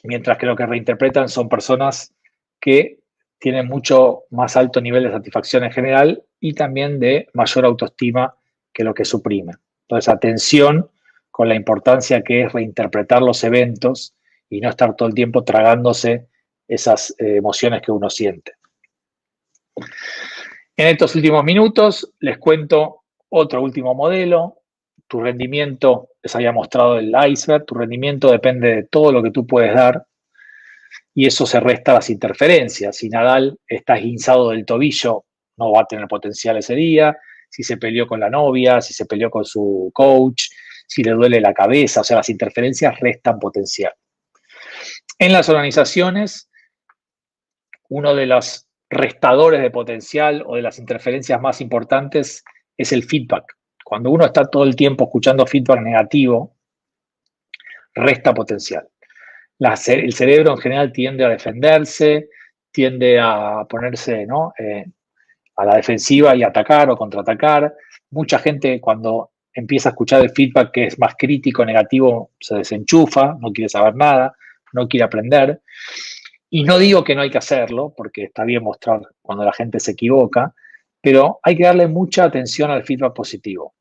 mientras que lo que reinterpretan son personas que tienen mucho más alto nivel de satisfacción en general y también de mayor autoestima que lo que suprimen. Entonces, atención con la importancia que es reinterpretar los eventos y no estar todo el tiempo tragándose esas emociones que uno siente. En estos últimos minutos les cuento otro último modelo. Tu rendimiento, les había mostrado el iceberg, tu rendimiento depende de todo lo que tú puedes dar y eso se resta a las interferencias. Si Nadal está esguinzado del tobillo, no va a tener potencial ese día. Si se peleó con la novia, si se peleó con su coach, si le duele la cabeza, o sea, las interferencias restan potencial. En las organizaciones, uno de los restadores de potencial o de las interferencias más importantes es el feedback. Cuando uno está todo el tiempo escuchando feedback negativo, resta potencial. El cerebro en general tiende a defenderse, tiende a ponerse, ¿no? A la defensiva y atacar o contraatacar. Mucha gente cuando empieza a escuchar el feedback que es más crítico, negativo, se desenchufa, no quiere saber nada, no quiere aprender. Y no digo que no hay que hacerlo, porque está bien mostrar cuando la gente se equivoca, pero hay que darle mucha atención al feedback positivo.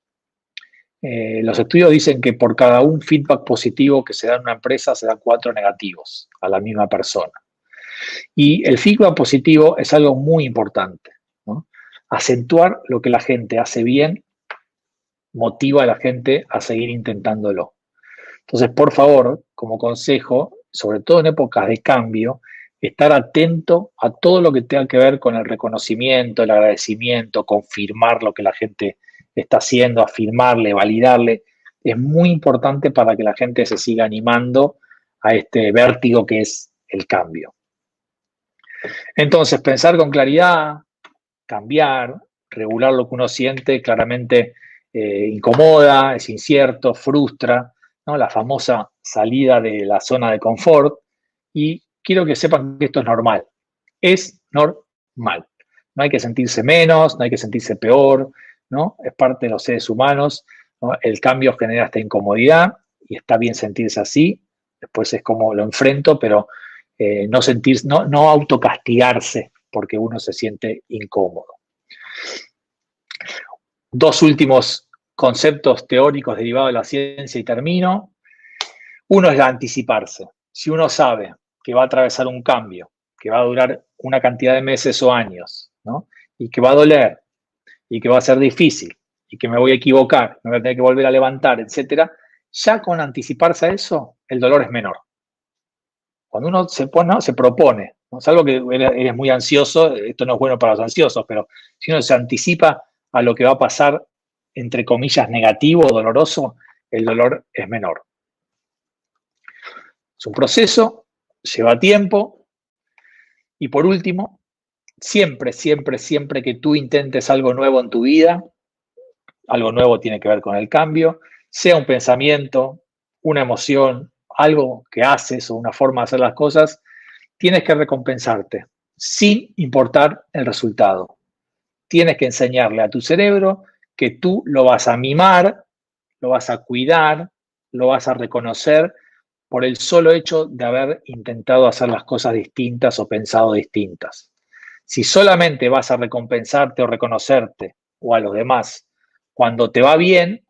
Los estudios dicen que por cada un feedback positivo que se da en una empresa, se dan 4 negativos a la misma persona. Y el feedback positivo es algo muy importante, ¿no? Acentuar lo que la gente hace bien motiva a la gente a seguir intentándolo. Entonces, por favor, como consejo, sobre todo en épocas de cambio, estar atento a todo lo que tenga que ver con el reconocimiento, el agradecimiento, confirmar lo que la gente está haciendo, afirmarle, validarle. Es muy importante para que la gente se siga animando a este vértigo que es el cambio. Entonces, pensar con claridad, cambiar, regular lo que uno siente, claramente incomoda, es incierto, frustra, ¿no? La famosa salida de la zona de confort. Y quiero que sepan que esto es normal. Es normal. No hay que sentirse menos, no hay que sentirse peor, ¿no? Es parte de los seres humanos, ¿no? El cambio genera esta incomodidad y está bien sentirse así. Después es como lo enfrento, pero no autocastigarse porque uno se siente incómodo. 2 últimos conceptos teóricos derivados de la ciencia y termino. Uno es anticiparse. Si uno sabe que va a atravesar un cambio, que va a durar una cantidad de meses o años, ¿no? Y que va a doler, y que va a ser difícil, y que me voy a equivocar, me voy a tener que volver a levantar, etcétera, ya con anticiparse a eso, el dolor es menor. Cuando uno se propone, ¿no? Salvo que eres muy ansioso, esto no es bueno para los ansiosos, pero si uno se anticipa a lo que va a pasar, entre comillas, negativo o doloroso, el dolor es menor. Es un proceso, lleva tiempo. Y por último, siempre, siempre, siempre que tú intentes algo nuevo en tu vida, algo nuevo tiene que ver con el cambio, sea un pensamiento, una emoción, algo que haces o una forma de hacer las cosas, tienes que recompensarte sin importar el resultado. Tienes que enseñarle a tu cerebro que tú lo vas a mimar, lo vas a cuidar, lo vas a reconocer por el solo hecho de haber intentado hacer las cosas distintas o pensado distintas. Si solamente vas a recompensarte o reconocerte o a los demás cuando te va bien,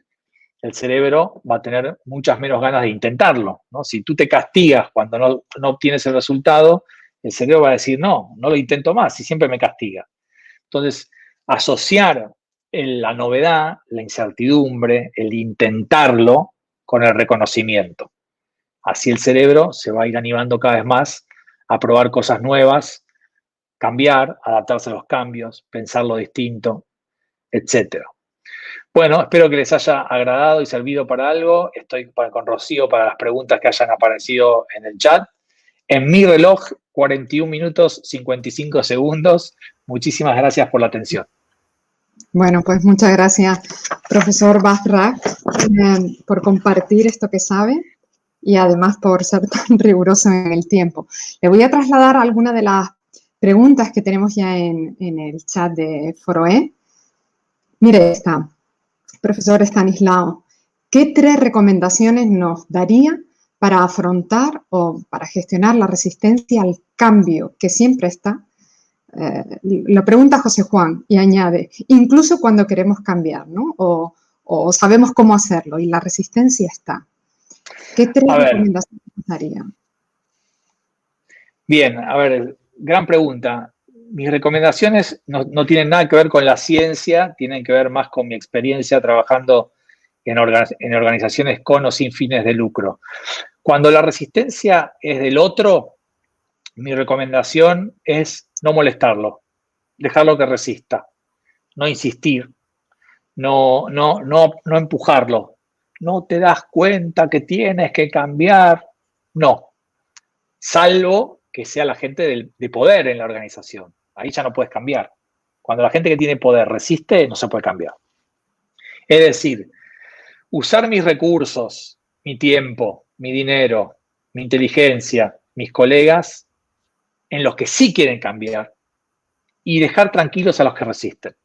el cerebro va a tener muchas menos ganas de intentarlo, ¿no? Si tú te castigas cuando no obtienes el resultado, el cerebro va a decir, no lo intento más y siempre me castiga. Entonces, asociar la novedad, la incertidumbre, el intentarlo con el reconocimiento. Así el cerebro se va a ir animando cada vez más a probar cosas nuevas, cambiar, adaptarse a los cambios, pensarlo distinto, etc. Bueno, espero que les haya agradado y servido para algo. Estoy con Rocío para las preguntas que hayan aparecido en el chat. En mi reloj, 41 minutos 55 segundos. Muchísimas gracias por la atención. Bueno, pues muchas gracias, profesor Bajrak, por compartir esto que sabe y además por ser tan riguroso en el tiempo. Le voy a trasladar algunas de las preguntas que tenemos ya en el chat de Foroe. Mire esta, profesor Estanislao, ¿qué 3 recomendaciones nos daría para afrontar o para gestionar la resistencia al cambio que siempre está? Lo pregunta José Juan y añade, incluso cuando queremos cambiar, ¿no? O sabemos cómo hacerlo y la resistencia está. ¿Qué 3 recomendaciones nos daría? Bien, a ver, gran pregunta. Mis recomendaciones no tienen nada que ver con la ciencia, tienen que ver más con mi experiencia trabajando en organizaciones con o sin fines de lucro. Cuando la resistencia es del otro, mi recomendación es no molestarlo, dejarlo que resista, no insistir, no empujarlo. No te das cuenta que tienes que cambiar. No, salvo que sea la gente de poder en la organización. Ahí ya no puedes cambiar. Cuando la gente que tiene poder resiste, no se puede cambiar. Es decir, usar mis recursos, mi tiempo, mi dinero, mi inteligencia, mis colegas, en los que sí quieren cambiar y dejar tranquilos a los que resisten.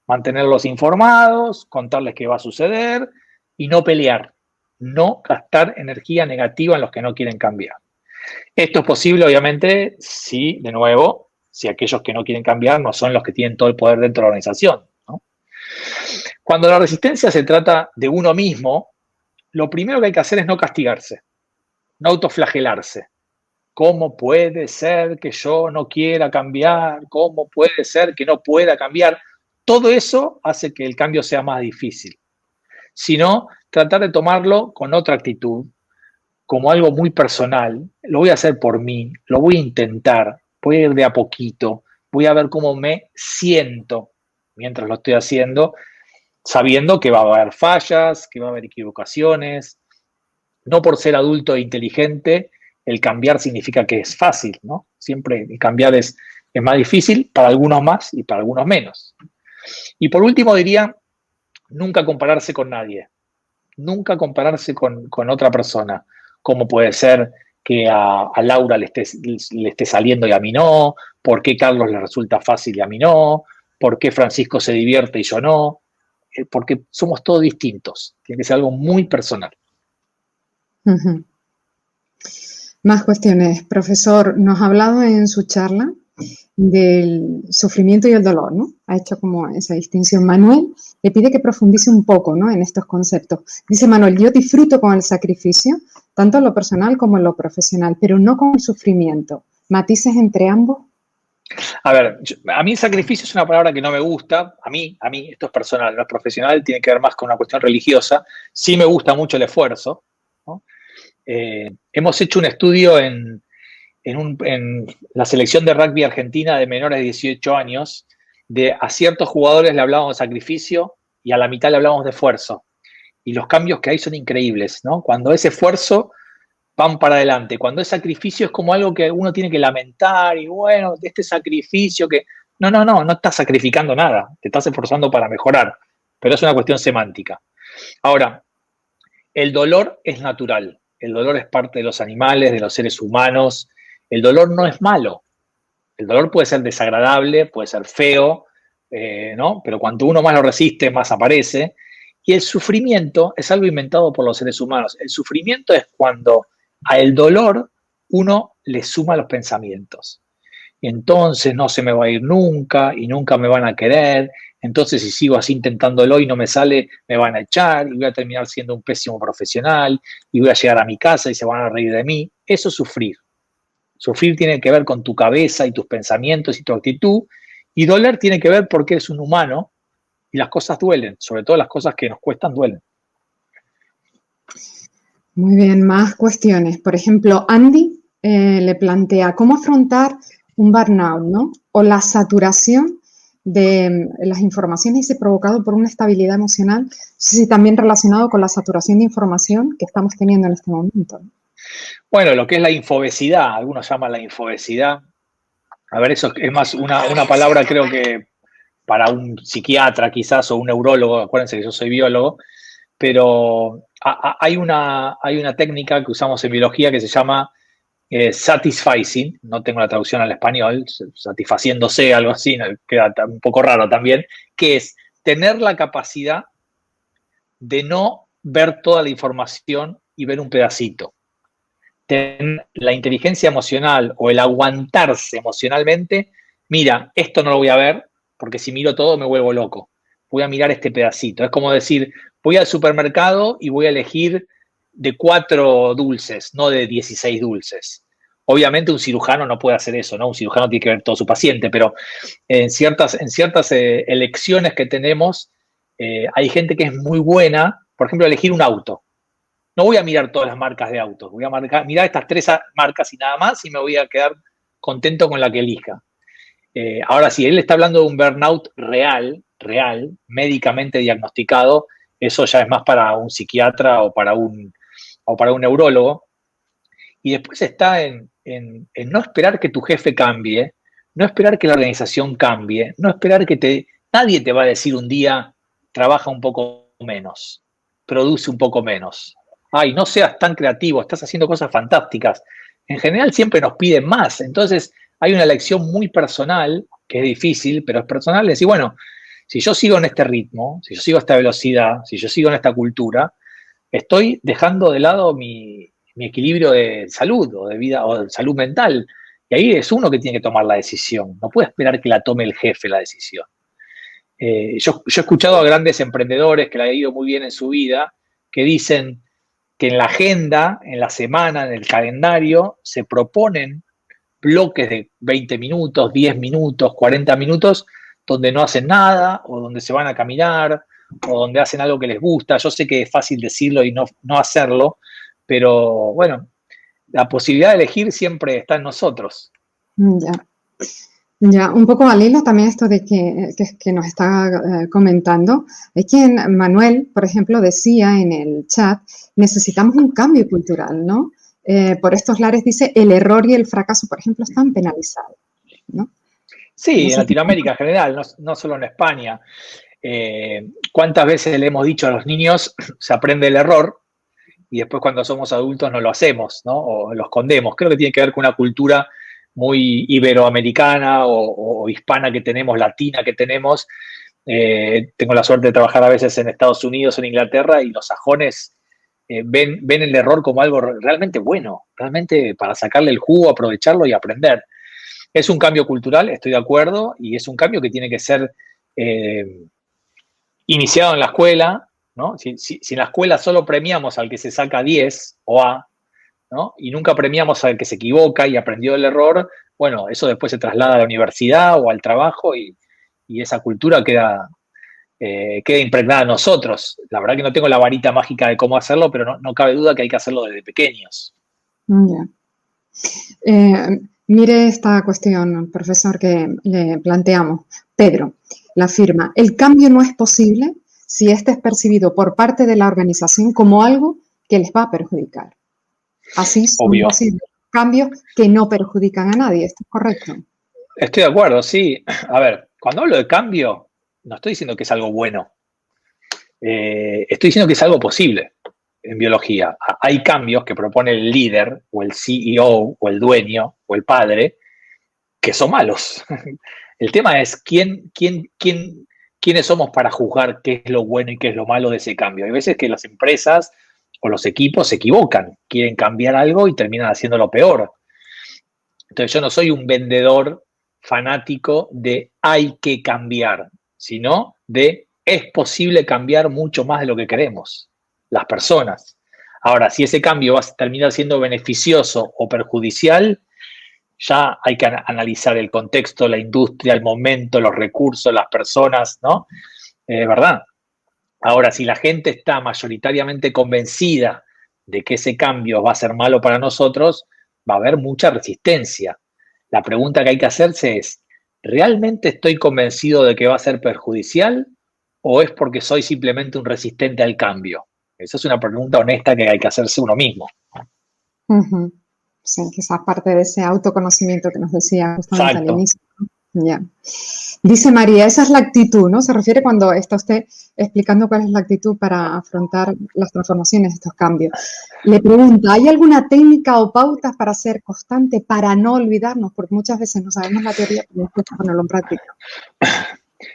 Mantenerlos informados, contarles qué va a suceder y no pelear. No gastar energía negativa en los que no quieren cambiar. Esto es posible, obviamente, si, de nuevo, si aquellos que no quieren cambiar no son los que tienen todo el poder dentro de la organización, ¿no? Cuando la resistencia se trata de uno mismo, lo primero que hay que hacer es no castigarse, no autoflagelarse. ¿Cómo puede ser que yo no quiera cambiar? ¿Cómo puede ser que no pueda cambiar? Todo eso hace que el cambio sea más difícil. Sino tratar de tomarlo con otra actitud, como algo muy personal. Lo voy a hacer por mí, lo voy a intentar, voy a ir de a poquito, voy a ver cómo me siento mientras lo estoy haciendo, sabiendo que va a haber fallas, que va a haber equivocaciones. No por ser adulto e inteligente, el cambiar significa que es fácil, ¿no? Siempre el cambiar es más difícil, para algunos más y para algunos menos. Y por último diría, nunca compararse con nadie, nunca compararse con otra persona. Cómo puede ser que a Laura le esté saliendo y a mí no, por qué Carlos le resulta fácil y a mí no, por qué Francisco se divierte y yo no, porque somos todos distintos, tiene que ser algo muy personal. Uh-huh. Más cuestiones. Profesor, nos ha hablado en su charla del sufrimiento y el dolor, ¿no? Ha hecho como esa distinción. Manuel le pide que profundice un poco, ¿no?, en estos conceptos. Dice Manuel, yo disfruto con el sacrificio, tanto en lo personal como en lo profesional, pero no con el sufrimiento. ¿Matices entre ambos? A ver, a mí el sacrificio es una palabra que no me gusta. A mí, esto es personal, no es profesional, tiene que ver más con una cuestión religiosa. Sí me gusta mucho el esfuerzo, ¿no? Hemos hecho un estudio en la selección de rugby argentina de menores de 18 años, a ciertos jugadores le hablábamos de sacrificio y a la mitad le hablábamos de esfuerzo. Y los cambios que hay son increíbles, ¿no? Cuando es esfuerzo, van para adelante. Cuando es sacrificio es como algo que uno tiene que lamentar y bueno, este sacrificio que... No estás sacrificando nada, te estás esforzando para mejorar, pero es una cuestión semántica. Ahora, el dolor es natural, el dolor es parte de los animales, de los seres humanos, el dolor no es malo, el dolor puede ser desagradable, puede ser feo, ¿no? Pero cuanto uno más lo resiste, más aparece. Y el sufrimiento es algo inventado por los seres humanos. El sufrimiento es cuando al dolor uno le suma los pensamientos. Entonces no se me va a ir nunca y nunca me van a querer. Entonces si sigo así intentándolo y no me sale, me van a echar y voy a terminar siendo un pésimo profesional y voy a llegar a mi casa y se van a reír de mí. Eso es sufrir. Sufrir tiene que ver con tu cabeza y tus pensamientos y tu actitud. Y doler tiene que ver porque eres un humano y las cosas duelen. Sobre todo las cosas que nos cuestan duelen. Muy bien, más cuestiones. Por ejemplo, Andy le plantea cómo afrontar un burnout, ¿no? O la saturación de las informaciones provocado por una estabilidad emocional, no sé si también relacionado con la saturación de información que estamos teniendo en este momento. Bueno, lo que es la infobesidad, algunos llaman la infobesidad. A ver, eso es más una palabra, creo que para un psiquiatra quizás o un neurólogo, acuérdense que yo soy biólogo, pero hay una técnica que usamos en biología que se llama satisficing, no tengo la traducción al español, satisfaciéndose, algo así, queda un poco raro también, que es tener la capacidad de no ver toda la información y ver un pedacito. Tener la inteligencia emocional o el aguantarse emocionalmente, mira, esto no lo voy a ver, porque si miro todo me vuelvo loco. Voy a mirar este pedacito. Es como decir, voy al supermercado y voy a elegir de 4 dulces, no de 16 dulces. Obviamente un cirujano no puede hacer eso, ¿no? Un cirujano tiene que ver todo su paciente, pero en ciertas elecciones que tenemos, hay gente que es muy buena, por ejemplo, elegir un auto. No voy a mirar todas las marcas de autos, voy a mirar estas 3 marcas y nada más y me voy a quedar contento con la que elija. Ahora, si él está hablando de un burnout real, médicamente diagnosticado, eso ya es más para un psiquiatra o para un neurólogo. Y después está en no esperar que tu jefe cambie, no esperar que la organización cambie, no esperar que nadie te va a decir un día, trabaja un poco menos, produce un poco menos. Ay, no seas tan creativo, estás haciendo cosas fantásticas. En general siempre nos piden más. Entonces hay una elección muy personal, que es difícil, pero es personal, de decir, bueno, si yo sigo en este ritmo, si yo sigo a esta velocidad, si yo sigo en esta cultura, estoy dejando de lado mi equilibrio de salud o de vida o de salud mental. Y ahí es uno que tiene que tomar la decisión. No puede esperar que la tome el jefe la decisión. Yo he escuchado a grandes emprendedores que le ha ido muy bien en su vida, que dicen que en la agenda, en la semana, en el calendario, se proponen bloques de 20 minutos, 10 minutos, 40 minutos, donde no hacen nada o donde se van a caminar o donde hacen algo que les gusta. Yo sé que es fácil decirlo y no hacerlo, pero bueno, la posibilidad de elegir siempre está en nosotros. Ya, un poco al hilo también esto de que nos está comentando, es que Manuel, por ejemplo, decía en el chat, necesitamos un cambio cultural, ¿no? Por estos lares dice, el error y el fracaso, por ejemplo, están penalizados, ¿no? Sí, en Latinoamérica en general, no solo en España. ¿Cuántas veces le hemos dicho a los niños, se aprende el error, y después cuando somos adultos no lo hacemos, ¿no? O lo escondemos? Creo que tiene que ver con una cultura muy iberoamericana o hispana que tenemos, latina que tenemos. Tengo la suerte de trabajar a veces en Estados Unidos, en Inglaterra, y los sajones ven el error como algo realmente bueno, realmente para sacarle el jugo, aprovecharlo y aprender. Es un cambio cultural, estoy de acuerdo, y es un cambio que tiene que ser iniciado en la escuela, ¿no? Si en la escuela solo premiamos al que se saca 10 o A, ¿no? Y nunca premiamos al que se equivoca y aprendió el error, bueno, eso después se traslada a la universidad o al trabajo y esa cultura queda impregnada en nosotros. La verdad que no tengo la varita mágica de cómo hacerlo, pero no cabe duda que hay que hacerlo desde pequeños. Mire esta cuestión, profesor, que le planteamos. Pedro, la afirma, el cambio no es posible si este es percibido por parte de la organización como algo que les va a perjudicar. Así son posibles cambios que no perjudican a nadie. ¿Esto es correcto? Estoy de acuerdo, sí. A ver, cuando hablo de cambio, no estoy diciendo que es algo bueno. Estoy diciendo que es algo posible en biología. Hay cambios que propone el líder o el CEO o el dueño o el padre que son malos. El tema es quiénes somos para juzgar qué es lo bueno y qué es lo malo de ese cambio. Hay veces que las empresas o los equipos se equivocan, quieren cambiar algo y terminan haciendo lo peor. Entonces yo no soy un vendedor fanático de hay que cambiar, sino de es posible cambiar mucho más de lo que queremos, las personas. Ahora, si ese cambio va a terminar siendo beneficioso o perjudicial, ya hay que analizar el contexto, la industria, el momento, los recursos, las personas, ¿no? ¿Verdad? Ahora, si la gente está mayoritariamente convencida de que ese cambio va a ser malo para nosotros, va a haber mucha resistencia. La pregunta que hay que hacerse es, ¿realmente estoy convencido de que va a ser perjudicial o es porque soy simplemente un resistente al cambio? Esa es una pregunta honesta que hay que hacerse uno mismo. Sí, quizás parte de ese autoconocimiento que nos decía justamente al inicio. Ya. Dice María, esa es la actitud, ¿no? Se refiere cuando está usted explicando cuál es la actitud para afrontar las transformaciones, estos cambios. Le pregunta, ¿hay alguna técnica o pautas para ser constante, para no olvidarnos? Porque muchas veces no sabemos la teoría, pero después ponerlo en práctica.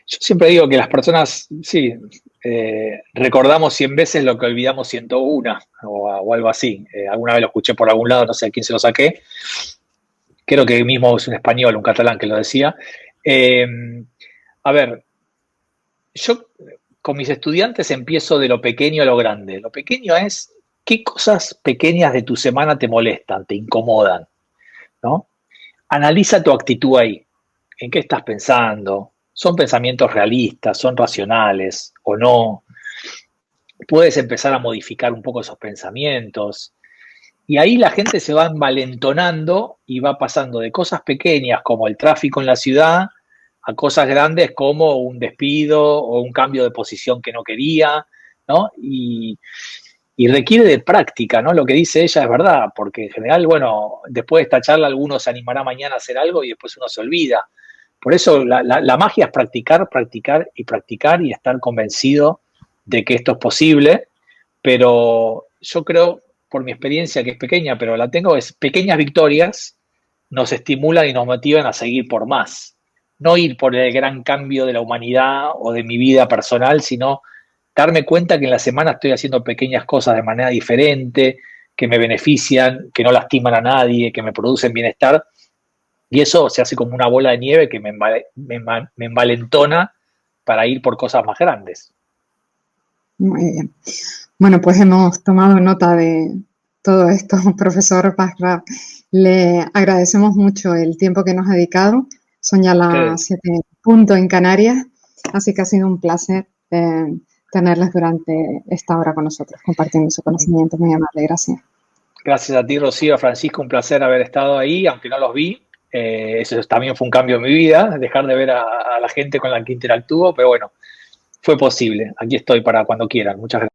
Yo siempre digo que las personas, sí, recordamos 100 veces lo que olvidamos 101 o algo así. Alguna vez lo escuché por algún lado, no sé a quién se lo saqué. Creo que mismo es un español, un catalán que lo decía. A ver, yo con mis estudiantes empiezo de lo pequeño a lo grande. Lo pequeño es qué cosas pequeñas de tu semana te molestan, te incomodan, ¿no? Analiza tu actitud ahí. ¿En qué estás pensando? ¿Son pensamientos realistas? ¿Son racionales o no? Puedes empezar a modificar un poco esos pensamientos. Y ahí la gente se va envalentonando y va pasando de cosas pequeñas como el tráfico en la ciudad a cosas grandes como un despido o un cambio de posición que no quería, ¿no? Y requiere de práctica, ¿no? Lo que dice ella es verdad, porque en general, bueno, después de esta charla alguno se animará mañana a hacer algo y después uno se olvida. Por eso la magia es practicar, practicar y practicar y estar convencido de que esto es posible, pero yo creo, por mi experiencia, que es pequeña, pero la tengo, es pequeñas victorias nos estimulan y nos motivan a seguir por más. No ir por el gran cambio de la humanidad o de mi vida personal, sino darme cuenta que en la semana estoy haciendo pequeñas cosas de manera diferente, que me benefician, que no lastiman a nadie, que me producen bienestar. Y eso se hace como una bola de nieve que me envalentona para ir por cosas más grandes. Muy bien. Bueno, pues hemos tomado nota de todo esto, profesor Pazra. Le agradecemos mucho el tiempo que nos ha dedicado. Son ya las 7:00 en Canarias, así que ha sido un placer tenerles durante esta hora con nosotros, compartiendo su conocimiento. Muy amable, gracias. Gracias a ti, Rocío, a Francisco, un placer haber estado ahí, aunque no los vi. Eso también fue un cambio en mi vida, dejar de ver a la gente con la que interactúo, pero bueno, fue posible. Aquí estoy para cuando quieran. Muchas gracias.